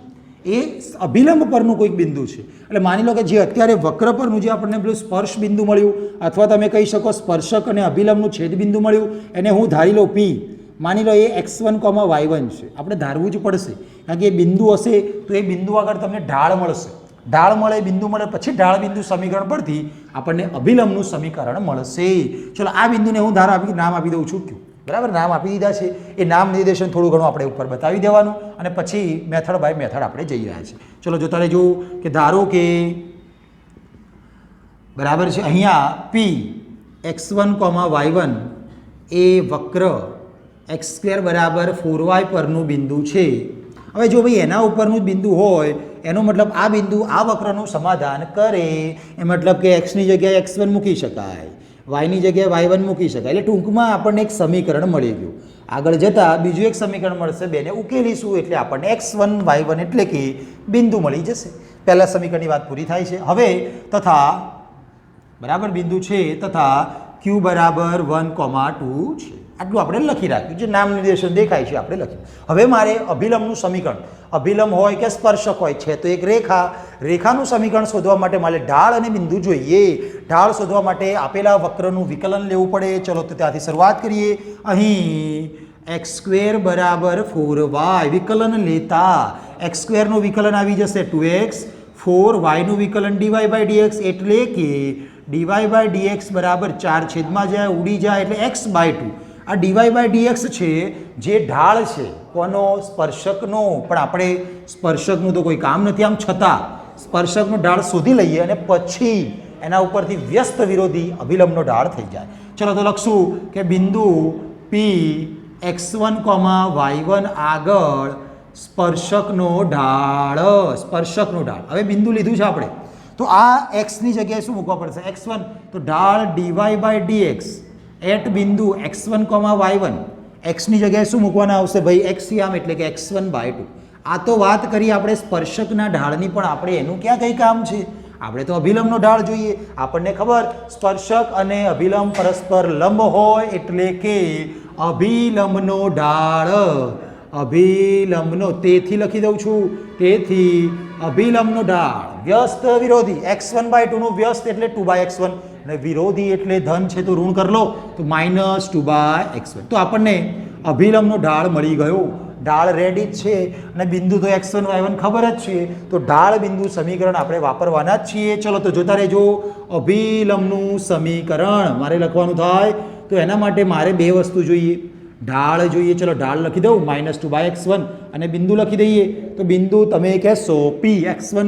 એ અભિલંબ પરનું કોઈક બિંદુ છે. એટલે માની લો કે જે અત્યારે વક્ર પરનું જે આપણને પેલું સ્પર્શ બિંદુ મળ્યું અથવા તમે કહી શકો સ્પર્શક અને અભિલંબનું છેદ બિંદુ મળ્યું, એને હું ધારી લો P. માની લો એ x1, y1 છે, આપણે ધારવું જ પડશે કારણ કે એ બિંદુ હશે તો એ બિંદુ આગળ તમને ઢાળ મળશે, ઢાળ મળે, બિંદુ મળે, પછી ઢાળ બિંદુ સમીકરણ પરથી આપણને અભિલંબનું સમીકરણ મળશે. ચલો આ બિંદુને હું નામ આપી દઉં છું, ક્યુ. બરાબર, નામ આપી દીધા છે. એ નામ નિર્દેશન થોડું ઘણું આપણે ઉપર બતાવી દેવાનું અને પછી મેથડ બાય મેથડ આપણે જઈ રહ્યા છીએ. ચલો જોતા રહેજો કે ધારો કે બરાબર છે અહીંયા P x1, y1 એ વક્ર x² બરાબર 4y પરનું બિંદુ છે. હવે જો ભાઈ એના ઉપરનું જ બિંદુ હોય એનો મતલબ આ બિંદુ આ વક્રનું સમાધાન કરે, એ મતલબ કે xની જગ્યાએ x1 મૂકી શકાય, yની જગ્યાએ y1 મૂકી શકાય. એટલે ટૂંકમાં આપણને એક સમીકરણ મળી ગયું. આગળ જતાં બીજું એક સમીકરણ મળશે, બેને ઉકેલીશું એટલે આપણને x1, y1 એટલે કે બિંદુ મળી જશે. પહેલા સમીકરણની વાત પૂરી થાય છે. હવે તથા બરાબર બિંદુ છે તથા q બરાબર 1, 2 છે. આટલું આપણે લખી રાખ્યું, જે નામ નિર્દેશન દેખાય છે આપણે લખ્યું. હવે મારે અભિલંબનું સમીકરણ, અભિલંબ હોય કે સ્પર્શક હોય છે તો એક રેખાનું સમીકરણ શોધવા માટે મારે ઢાળ અને બિંદુ જોઈએ. ઢાળ શોધવા માટે આપેલા વક્રનું વિકલન લેવું પડે. ચલો તો ત્યાંથી શરૂઆત કરીએ. અહીં x² બરાબર 4y વિકલન લેતા x² નું વિકલન આવી જશે 2x, 4y નું વિકલન dy/dx એટલે કે dy/dx બરાબર 4 છેદમાં જાય, ઉડી જાય એટલે x/2. આ dy/dx છે જે ઢાળ છે કોનો, સ્પર્શકનો. પણ આપણે સ્પર્શકનું તો કોઈ કામ નથી, આમ છતાં સ્પર્શકનો ઢાળ શોધી લઈએ અને પછી એના ઉપરથી વ્યસ્ત વિરોધી અભિલંબનો ઢાળ થઈ જાય. ચલો તો લખશું કે બિંદુ P x1, y1 આગળ સ્પર્શકનો ઢાળ, સ્પર્શકનો ઢાળ. હવે બિંદુ લીધું છે આપણે તો આ xની જગ્યાએ શું મૂકવા પડશે, x1, તો ઢાળ dy/dx એટ બિંદુ x1, y1 xની જગ્યાએ શું મૂકવાના આવશે ભાઈ, x આમ એટલે કે x1/2. આ તો વાત કરી આપણે સ્પર્શકના ઢાળની, પણ આપણે એનું ક્યાં કંઈ કામ છે, આપણે તો અભિલંબનો ઢાળ જોઈએ. આપણને ખબર સ્પર્શક અને અભિલંબ પરસ્પર લંબ હોય એટલે કે અભિલંબનો ઢાળ, અભિલંબનો, તેથી લખી દઉં છું, તેથી અભિલંબનો ઢાળ વ્યસ્ત વિરોધી x1/2 નું વ્યસ્ત એટલે 2/x1 અને વિરોધી એટલે ધન છે તો ઋણ કરી લો તો -2/x1. તો આપણને અભિલંબનો ઢાળ મળી ગયો. ઢાળ રેડી જ છે અને બિંદુ તો x1, y1 ખબર જ છે, તો ઢાળ બિંદુ સમીકરણ આપણે વાપરવાના જ છીએ. ચલો તો જોતા રહેજો. અભિલંબનું સમીકરણ મારે લખવાનું થાય તો એના માટે મારે બે વસ્તુ જોઈએ, ઢાળ જોઈએ. ચલો ઢાળ લખી દઉં -2/x1 અને બિંદુ લખી દઈએ. તો બિંદુ તમે કહેશો P x1,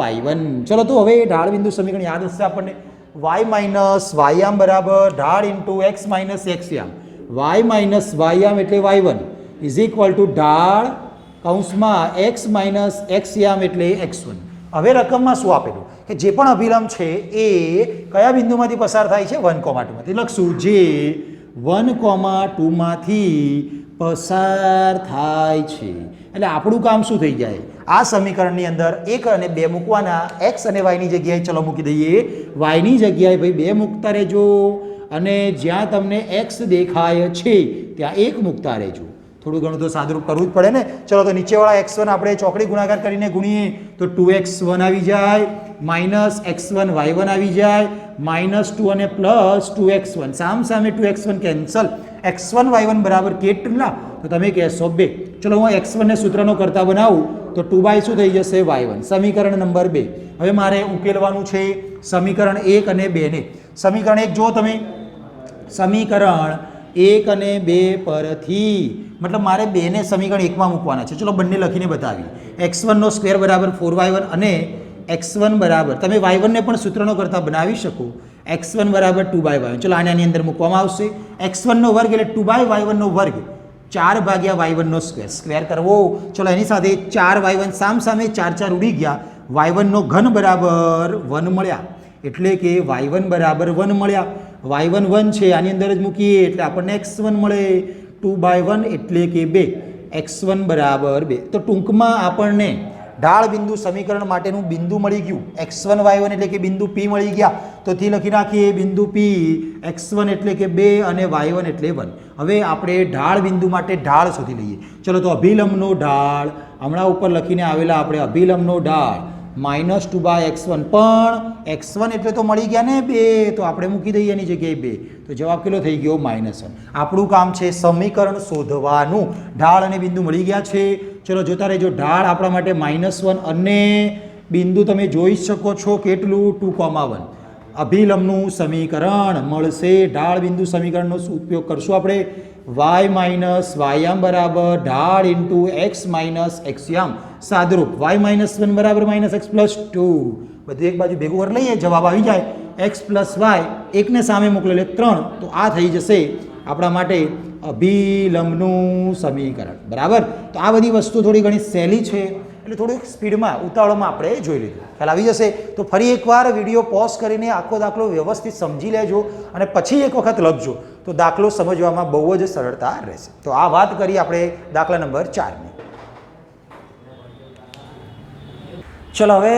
y1. ચલો તો હવે ઢાળ બિંદુ સમીકરણ યાદ હશે આપણને, y - y બરાબર ઢાળ into x - x y - y એટલે y1 ઇઝ ઇક્વલ ટુ ઢાળ કૌંસમાં x - x એટલે x1. હવે રકમમાં શું આપેલું કે જે પણ અભિલંબ છે એ કયા બિંદુમાંથી પસાર થાય છે, 1, 2 માંથી. લખશું જે 1, 2 માંથી પસાર થાય છે. એટલે આપણું કામ શું થઈ જાય, આ સમીકરણની અંદર 1 અને 2 મૂકવાના, x અને y ની જગ્યાએ ચલો મૂકી દઈએ, y ની જગ્યાએ ભાઈ 2 મૂકતા રહેજો અને જ્યાં તમને x દેખાય છે ત્યાં 1 મૂકતા રહેજો. થોડું ઘણું તો સાદુરૂપ કરવું જ પડે ને. ચલો તો નીચેવાળા x1 આપણે ચોકડી ગુણાકાર કરીને ગુણીએ તો 2x1 આવી જાય, -x1 y1 આવી જાય, -2 અને +2x1, સામે 2x1 કેન્સલ, x1 y1 બરાબર કેટલા, તો તમે કહેશો 2. ચલો હું x1 ને સૂત્રનો કરતા બનાવું તો 2 શું થઈ જશે, y1. સમીકરણ નંબર 2. હવે મારે ઉકેલવાનું છે સમીકરણ 1 અને 2 ને. સમીકરણ 1 જો તમે, સમીકરણ 1 અને 2 પરથી મતલબ મારે 2 ને સમીકરણ 1 માં મૂકવાના છે. ચલો બંને લખીને બતાવી. x1 નો સ્ક્વેર બરાબર 4y1 અને x1 બરાબર, તમે y1 ને પણ સૂત્રનો કરતા બનાવી શકો, x1 બરાબર 2/y1. ચલો આની અંદર મૂકવામાં આવશે. x1 નો વર્ગ એટલે 2/y1 નો વર્ગ, 4/y1 નો સ્ક્વેર, સ્ક્વેર કરવો. ચલો એની સાથે 4y1 સામે 4 ઉડી ગયા, y1 નો ઘન બરાબર 1 મળ્યા એટલે કે y1 બરાબર 1 મળ્યા. y1 1 છે, આની અંદર જ મૂકીએ એટલે આપણને x1 મળે, 2/1 એટલે કે 2, x1 બરાબર 2. તો ટૂંકમાં આપણને ઢાળ બિંદુ સમીકરણ માટેનું બિંદુ મળી ગયું, x1 y1 એટલે કે બિંદુ P મળી ગયા. તો થી લખી નાખીએ બિંદુ P, x1 એટલે કે 2 અને y1 એટલે 1. હવે આપણે ઢાળ બિંદુ માટે ઢાળ શોધી લઈએ. ચલો તો અભિલંબનો ઢાળ, હમણાં ઉપર લખીને આવેલા આપણે અભિલંબનો ઢાળ -2/x1 પણ x1 એટલે તો મળી ગયા ને 2, તો આપણે મૂકી દઈએ એની જગ્યાએ 2, તો જવાબ કેટલો થઈ ગયો -1. આપણું કામ છે સમીકરણ શોધવાનું. ઢાળ અને બિંદુ મળી ગયા છે. ચલો જોતા રહેજો. ઢાળ આપણા માટે -1 અને બિંદુ તમે જોઈ શકો છો કેટલું 2,1. અભિલંબનું સમીકરણ મળશે. ઢાળ બિંદુ સમીકરણનો ઉપયોગ કરશું આપણે. y માઇનસ વાયામ બરાબર ઢાળ ઇન્ટુ x માઇનસ એક્સયામ સાદરૂપ. y -1 બરાબર -x+2. બધું એક બાજુ ભેગું કરી લઈએ, જવાબ આવી જાય x + y. એકને સામે મોકલો એટલે 3, તો આ થઈ જશે આપણા માટે અભિલંબનું સમીકરણ. બરાબર. તો આ બધી વસ્તુ થોડી ઘણી સહેલી છે, એટલે થોડીક સ્પીડમાં ઉતાવળમાં આપણે જોઈ લીધું. ખ્યાલ આવી જશે. તો ફરી એકવાર વિડીયો પોઝ કરીને આખો દાખલો વ્યવસ્થિત સમજી લેજો અને પછી એક વખત લખજો, તો દાખલો સમજવામાં બહુ જ સરળતા રહેશે. તો આ વાત કરી આપણે દાખલા નંબર 4ની. ચલો હવે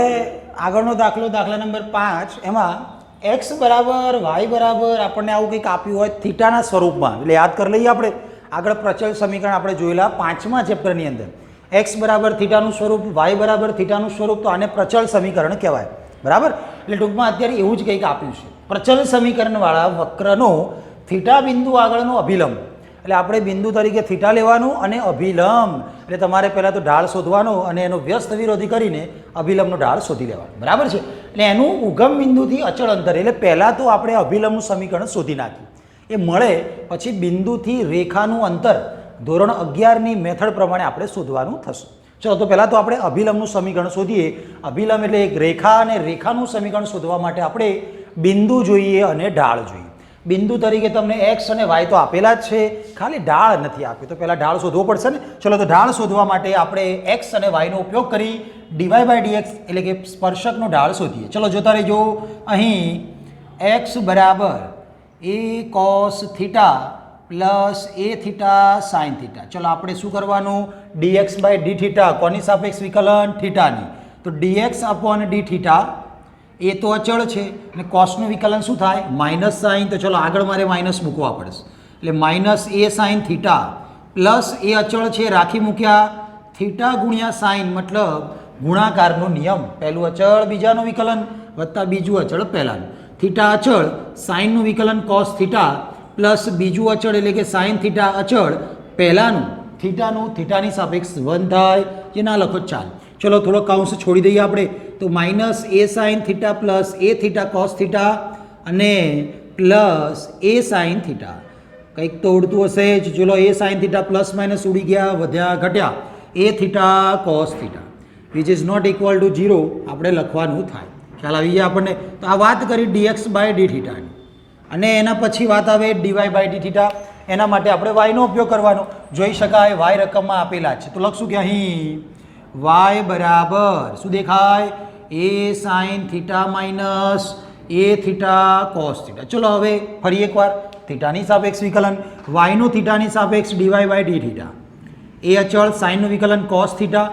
આગળનો દાખલો, દાખલા નંબર 5. એમાં x બરાબર y બરાબર આપણને આવું કંઈક આપ્યું હોય થીટાના સ્વરૂપમાં. એટલે યાદ કરી લઈએ આપણે. આગળ પ્રચલ સમીકરણ આપણે જોયેલા 5મા ચેપ્ટરની અંદર. x બરાબર થીટાનું સ્વરૂપ, y બરાબર થીટાનું સ્વરૂપ, તો આને પ્રચલ સમીકરણ કહેવાય. બરાબર. એટલે ટૂંકમાં અત્યારે એવું જ કંઈક આપ્યું છે. પ્રચલ સમીકરણવાળા વક્રનો થીટા બિંદુ આગળનો અભિલંબ. એટલે આપણે બિંદુ તરીકે થીટા લેવાનું અને અભિલંબ એટલે તમારે પહેલાં તો ઢાળ શોધવાનો અને એનો વ્યસ્ત વિરોધી કરીને અભિલંબનો ઢાળ શોધી લેવાનો. બરાબર છે. એટલે એનું ઉગમ બિંદુથી અચળ અંતર, એટલે પહેલાં તો આપણે અભિલંબનું સમીકરણ શોધી નાખ્યું. એ મળે પછી બિંદુથી રેખાનું અંતર ધોરણ 11ની મેથડ પ્રમાણે આપણે શોધવાનું થશે. ચલો તો પહેલાં તો આપણે અભિલંબનું સમીકરણ શોધીએ. અભિલંબ એટલે એક રેખા, અને રેખાનું સમીકરણ શોધવા માટે આપણે બિંદુ જોઈએ અને ઢાળ જોઈએ. બિંદુ તરીકે તમને x અને y તો આપેલા જ છે, ખાલી ઢાળ નથી આપ્યું, તો પહેલાં ઢાળ શોધવો પડશે ને. ચલો તો ઢાળ શોધવા માટે આપણે x અને y નો ઉપયોગ કરી dy/dx એટલે કે સ્પર્શકનો ઢાળ શોધીએ. ચલો જોતા રહેજો. અહીં x બરાબર a cos theta plus a theta sine theta. ચલો આપણે શું કરવાનું? dx/d થીટા કોની સાપેક્ષ વિકલન? થીટાની. તો dx અપોન d થીટા એ તો અચળ છે અને કોસનું વિકલન શું થાય? Minus sign. તો ચલો આગળ મારે માઇનસ મૂકવા પડશે, એટલે -a સાઇન થીટા પ્લસ એ અચળ છે રાખી મૂક્યા, થીટા ગુણ્યા સાઇન મતલબ ગુણાકારનો નિયમ. પહેલું અચળ બીજાનું વિકલન વત્તા બીજું અચળ પહેલાંનું. થીટા અચળ, સાઇનનું વિકલન કોસ થીટા પ્લસ બીજું અચળ એટલે કે સાઇન થીટા અચળ પહેલાંનું થીટાનું થીટાની સાપેક્ષ 1 થાય. જે ના લખો ચાલ. ચલો થોડો કાઉન્સ છોડી દઈએ આપણે. તો -a sine theta plus a theta cos theta અને પ્લસ a સાઇન થીટા. કંઈક તો ઉડતું હશે જ. ચલો a sine theta plus minus ઉડી ગયા, વધ્યા ઘટ્યા. a theta cos theta which is not equal to 0 આપણે લખવાનું થાય. ખ્યાલ આવી ગયા આપણને. તો આ વાત કરી dx/d થીટાની, અને એના પછી વાત આવે dy/d થીટા. એના માટે આપણે y નો ઉપયોગ કરવાનો. જોઈ શકાય y રકમમાં આપેલા છે, તો લખશું કે અહીં y બરાબર શું દેખાય? a sine theta minus a theta cos theta. ચલો હવે ફરી એકવાર થીટાની સાપેક્ષ વિકલન, y નું થીટાની સાપેક્ષ dy/d થીટા, એ અચળ સાઇનનું વિકલન કોસ થીટા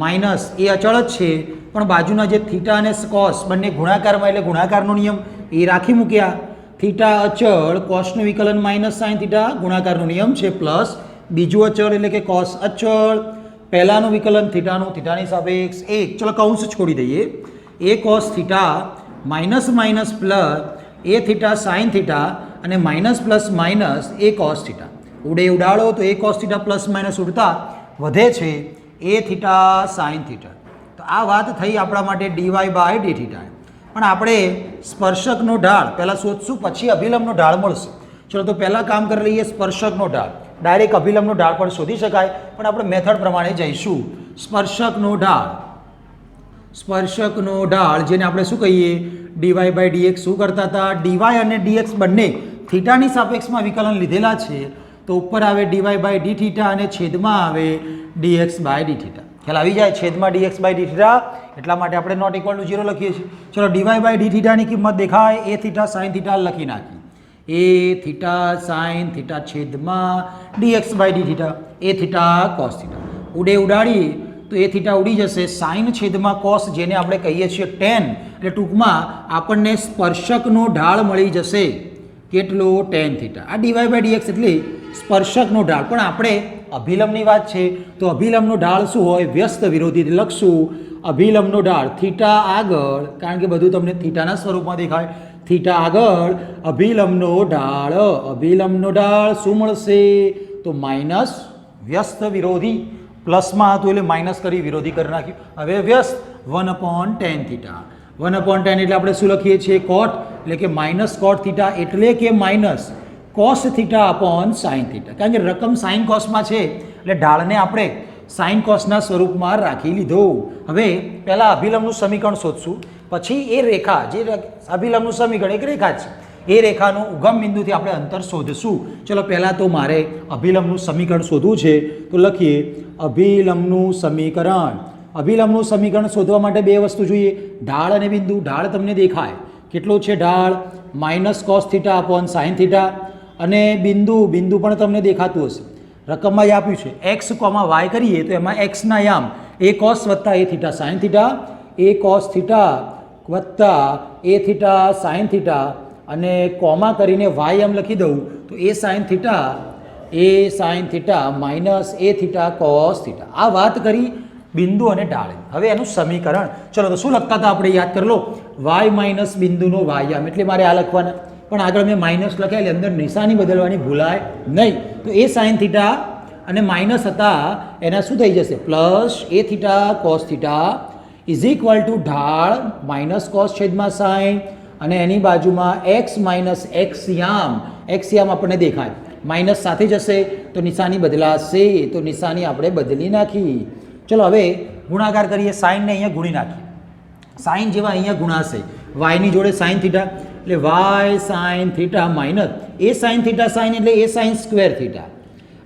માઇનસ એ અચળ જ છે પણ બાજુના જે થીટા અને કોસ બંને ગુણાકારમાં એટલે ગુણાકારનો નિયમ એ રાખી મૂક્યા. થીટા અચળ કોસનું વિકલન માઇનસ સાઇન થીટા ગુણાકારનો નિયમ છે, પ્લસ બીજું અચળ એટલે કે કોસ અચળ પહેલાંનું વિકલન થીટાનું થીટાની સાપેક્ષ 1. ચલો કૌંસ છોડી દઈએ. A cos theta minus minus plus a theta sine theta અને minus plus minus a cos theta. ઉડે ઉડાડો તો a cos theta plus minus ઉડતા વધે છે એ થીટા સાઇન થીટા. તો આ વાત થઈ આપણા માટે dy/d થીટા. પણ આપણે સ્પર્શકનો ઢાળ પહેલાં શોધશું, પછી અભિલંબનો ઢાળ મળશે. ચલો તો પહેલાં કામ કરી લઈએ સ્પર્શકનો ઢાળ. ડાયરેક્ટ અભિલંબનો ઢાળ પણ શોધી શકાય, પણ આપણે મેથડ પ્રમાણે જઈશું. સ્પર્શકનો ઢાળ, સ્પર્શકનો ઢાળ જેને આપણે શું કહીએ? dy/dx. શું કરતા હતા? dy અને dx બંને થીટાની સાપેક્ષમાં વિકલન લીધેલા છે, તો ઉપર આવે dy/d થીટા અને છેદમાં આવે dx/d થીટા. ખ્યાલ આવી જાય? છેદમાં dx/d થીટા, એટલા માટે આપણે નોટ ઇક્વલ ટુ 0 લખીએ છીએ. ચલો dy/d થીટાની કિંમત દેખાય એ થીટા સાઇન થીટા લખી નાખી. એ થીટા સાઇન થીટા છેદમાં dx/d થીટા એ થીટા કોસ થીટા. ઉડે ઉડાડીએ તો એ થીટા ઉડી જશે. સાઇન છેદમાં કોસ જેને આપણે કહીએ છીએ tan, એટલે ટૂંકમાં આપણને સ્પર્શકનો ઢાળ મળી જશે. કેટલો? tan theta. આ dy/dx એટલે સ્પર્શકનો ઢાળ. પણ આપણે અભિલંબની વાત છે તો અભિલંબનો ઢાળ શું હોય? વ્યસ્ત વિરોધી લખશું અભિલંબનો ઢાળ થીટા આગળ, કારણ કે બધું તમને થીટાના સ્વરૂપમાં દેખાય, થીટા આગળ અભિલંબનો ઢાળ શું મળશે? તો માઇનસ વ્યસ્ત વિરોધી, પ્લસમાં હતું એટલે માઇનસ કરી વિરોધી કરી નાખ્યું. હવે વ્યસ્ત 1/tan થીટા, 1/tan એટલે આપણે શું લખીએ છીએ? કોટ, એટલે કે માઇનસ કોટ થીટા, એટલે કે minus cos theta upon sine theta. કારણ કે રકમ સાઇન કોસમાં છે એટલે ઢાળને આપણે સાઇન કોસના સ્વરૂપમાં રાખી લીધો. હવે પહેલાં અભિલંબનું સમીકરણ શોધશું, પછી એ રેખા, જે અભિલંબનું સમીકરણ એક રેખા છે, એ રેખાનું ઉગમ બિંદુથી આપણે અંતર શોધશું. ચલો પહેલાં તો મારે અભિલંબનું સમીકરણ શોધવું છે, તો લખીએ અભિલંબનું સમીકરણ શોધવા માટે બે વસ્તુ જોઈએ, ઢાળ અને બિંદુ. ઢાળ તમને દેખાય કેટલો છે? ઢાળ minus cos theta upon sine theta, અને બિંદુ પણ તમને દેખાતું હશે, રકમમાં આપ્યું છે એક્સ કોમા વાય કરીએ તો એમાં એક્સના યામ એ કોસ વત્તા એ થીટા સાઇન થીટા, એ કોસ થીટા વત્તા એ થીટા સાઇન થીટા, અને કોમા કરીને વાય એમ લખી દઉં તો એ સાઇન થીટા માઇનસ એ થીટા કોસ થીટા. આ વાત કરી બિંદુ અને ઢાળ. હવે એનું સમીકરણ, ચલો તો શું લખતા હતા આપણે? યાદ કરી લો, વાય માઇનસ બિંદુનો વાય એટલે મારે આ લખવાના, પણ આગળ મેં માઇનસ લખ્યા એટલે અંદર નિશાની બદલવાની ભૂલાય નહીં. તો એ સાઇન થીટા અને માઇનસ હતા એના શું થઈ જશે? Plus a theta cos theta is equal two ઢાળ માઇનસ કોસ છેદમાં સાઇન, અને એની બાજુમાં એક્સ માઇનસ એક્સ યામ આપણને દેખાય, માઇનસ સાથે જશે તો નિશાની બદલાશે, તો નિશાની આપણે બદલી નાખી. ચલો હવે ગુણાકાર કરીએ, સાઇનને અહીંયા ગુણી નાખીએ, સાઇન જેવા અહીંયા ગુણાશે, વાયની જોડે સાઇન થીટા એટલે y sine theta minus a sine theta sine એટલે એ સાઇન સ્ક્વેર થીટા.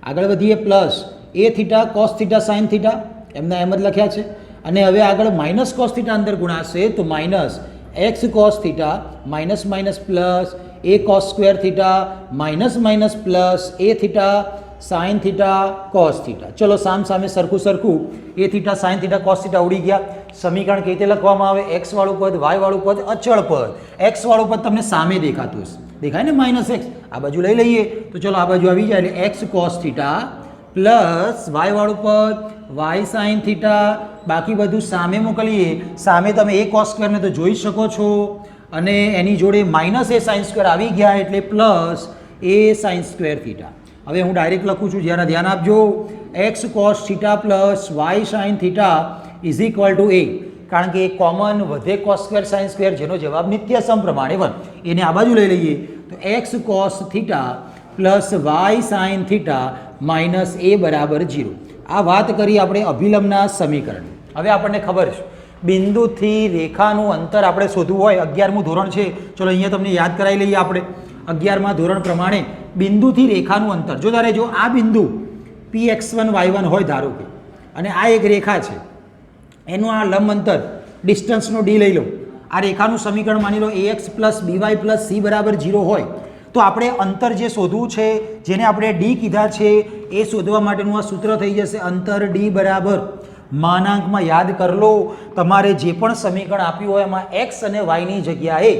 આગળ વધીએ plus a theta cos theta sine theta, એમના એમ જ લખ્યા છે. અને હવે આગળ માઇનસ કોસ થીટા અંદર ગુણાશે તો minus x cos theta minus minus plus a cos square theta minus plus a theta sine theta cos theta. ચલો સામે સરખું a theta sine theta cos theta ઉડી ગયા. સમીકરણ કઈ રીતે લખવામાં આવે? એક્સ વાળું પદ, વાય વાળું પદ, અચળ પદ. એક્સ વાળું પદ તમને સામે દેખાતું હશે, દેખાય ને? માઇનસ એક્સ આ બાજુ લઈ લઈએ તો ચલો આ બાજુ આવી જાય એટલે x cos theta plus y વાળું પદ વાય સાઇન થીટા, બાકી બધું સામે મોકલીએ. સામે તમે એ કોસ સ્ક્વેરને તો જોઈ શકો છો, અને એની જોડે માઇનસ એ સાઇન સ્ક્વેર આવી ગયા એટલે plus a sine square theta. હવે હું ડાયરેક્ટ લખું છું, જરા ધ્યાન આપજો. X cos theta plus y sine theta is equal to a, કારણ કે કોમન વધે કોસ સ્ક્વેર સાઇન સ્ક્વેર, જેનો જવાબ નિત્યસમ પ્રમાણે 1, એને આ બાજુ લઈ લઈએ તો x cos theta plus y sine theta minus a બરાબર 0. આ વાત કરી આપણે અભિલંબના સમીકરણ. હવે આપણને ખબર છે બિંદુથી રેખાનું અંતર આપણે શોધવું હોય, 11મું ધોરણ છે, ચલો અહીંયા તમને યાદ કરાવી લઈએ આપણે. 11મા ધોરણ પ્રમાણે બિંદુથી રેખાનું અંતર, જો તારે જો આ બિંદુ px1 y1 હોય ધારો કે, અને આ એક રેખા છે, એનું આ લંબ અંતર ડિસ્ટન્સનો ડી લઈ લો, આ રેખાનું સમીકરણ માની લો ax plus by plus c બરાબર 0 હોય, તો આપણે અંતર જે શોધવું છે, જેને આપણે ડી કીધા છે, એ શોધવા માટેનું આ સૂત્ર થઈ જશે અંતર ડી બરાબર માનાંકમાં યાદ કરી લો. તમારે જે પણ સમીકરણ આપ્યું હોય એમાં એક્સ અને વાયની જગ્યાએ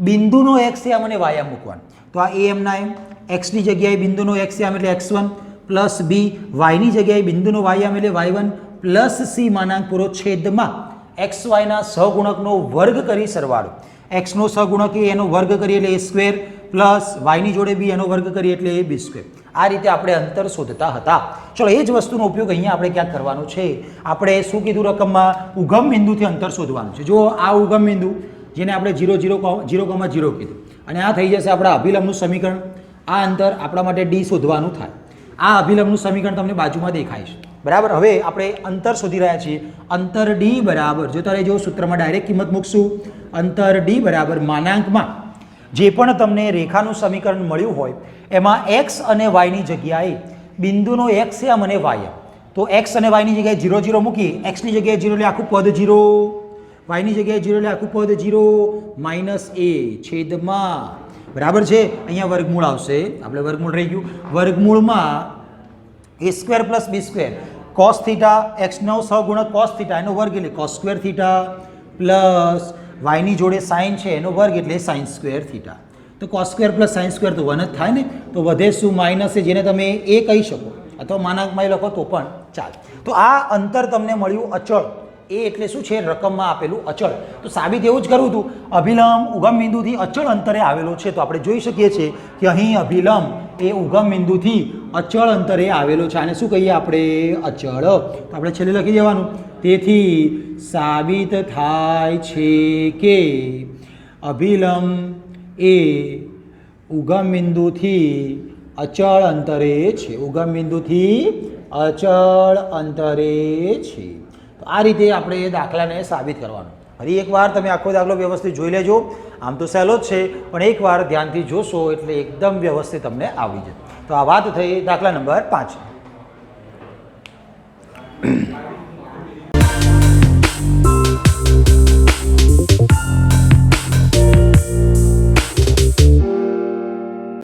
બિંદુનો એક્સ યામ અને વાય યામ મૂકવાનું. તો આ એ એમના એમ, એક્સની જગ્યાએ બિંદુનો એક્સ યામ એટલે x1 પ્લસ બી, વાયની જગ્યાએ બિંદુનો વાય યામ એટલે y1 પ્લસ સી માનાંક પૂરો છેદમાં એક્સ વાયના સહગુણકનો વર્ગ કરી સરવાળો. એક્સનો સહગુણક એ એનો વર્ગ કરીએ એટલે એ સ્ક્વેર, પ્લસ વાયની જોડે બી એનો વર્ગ કરીએ એટલે એ બી સ્ક્વેર. આ રીતે આપણે અંતર શોધતા હતા. ચલો એ જ વસ્તુનો ઉપયોગ અહીંયા આપણે ક્યાંક કરવાનો છે. આપણે શું કીધું રકમમાં? ઉગમ બિંદુથી અંતર શોધવાનું છે. જો આ ઉગમ બિંદુ જેને આપણે 0,0,0 કીધું, અને આ થઈ જશે આપણા અભિલંબનું સમીકરણ. આ અંતર આપણા માટે ડી શોધવાનું થાય. આ અભિલંબનું સમીકરણ તમને બાજુમાં દેખાય છે, બરાબર. હવે આપણે અંતર શોધી રહ્યા છીએ. અંતર ડી બરાબર, જો તારે જો સૂત્રમાં ડાયરેક્ટ કિંમત મૂકશું, અંતર ડી બરાબર માનાંકમાં જે પણ તમને રેખાનું સમીકરણ મળ્યું હોય એમાં એક્સ અને વાયની જગ્યાએ બિંદુનો એક્સ યામ અને વાય યામ, તો એક્સ અને વાયની જગ્યાએ 0,0 મૂકીએ. એક્સની જગ્યાએ 0 એટલે આખું પદ 0, વાયની જગ્યાએ 0 એટલે આખું પદ 0 માઇનસ એ છેદમાં, બરાબર છે. અહીંયા વર્ગમૂળ આવશે, આપણે વર્ગમૂળ રહી ગયું. વર્ગમૂળમાં એ સ્ક્વેર પ્લસ બી સ્ક્વેર કોસ થીટા, એક્સનો સહગુણક કોસ થીટા એનો વર્ગ એટલે કોસ સ્ક્વેર થીટા, પ્લસ વાયની જોડે સાઇન છે એનો વર્ગ એટલે સાઇન સ્ક્વેર થીટા. તો cos square plus sine square તો 1 જ થાય ને, તો વધે શું? માઇનસ એ, જેને તમે એ કહી શકો અથવા માનાંકમાં લખો તો પણ ચાલે. તો આ અંતર તમને મળ્યું અચળ, એ એટલે શું છે? રકમમાં આપેલું અચળ. તો સાબિત એવું જ કરવું હતું. અભિલંબ ઉગમ બિંદુથી અચળ અંતરે આવેલો છે. તો આપણે જોઈ શકીએ છીએ કે અહીં અભિલંબ એ ઉગમ બિંદુથી અચળ અંતરે આવેલો છે. આને શું કહીએ આપણે? અચળ. તો આપણે છેલ્લે લખી દેવાનું. તેથી સાબિત થાય છે કે અભિલંબ એ ઉગમ બિંદુથી અચળ અંતરે છે. ઉગમ બિંદુથી અચળ અંતરે છે. તો આ રીતે આપણે દાખલાને સાબિત કરવાનો. ફરી એકવાર તમે આખો દાખલો વ્યવસ્થિત જોઈ લેજો. આમ તો સહેલો જ છે, પણ એકવાર ધ્યાનથી જોશો એટલે એકદમ વ્યવસ્થિત તમને આવી જશે. તો આ વાત થઈ દાખલા નંબર 5.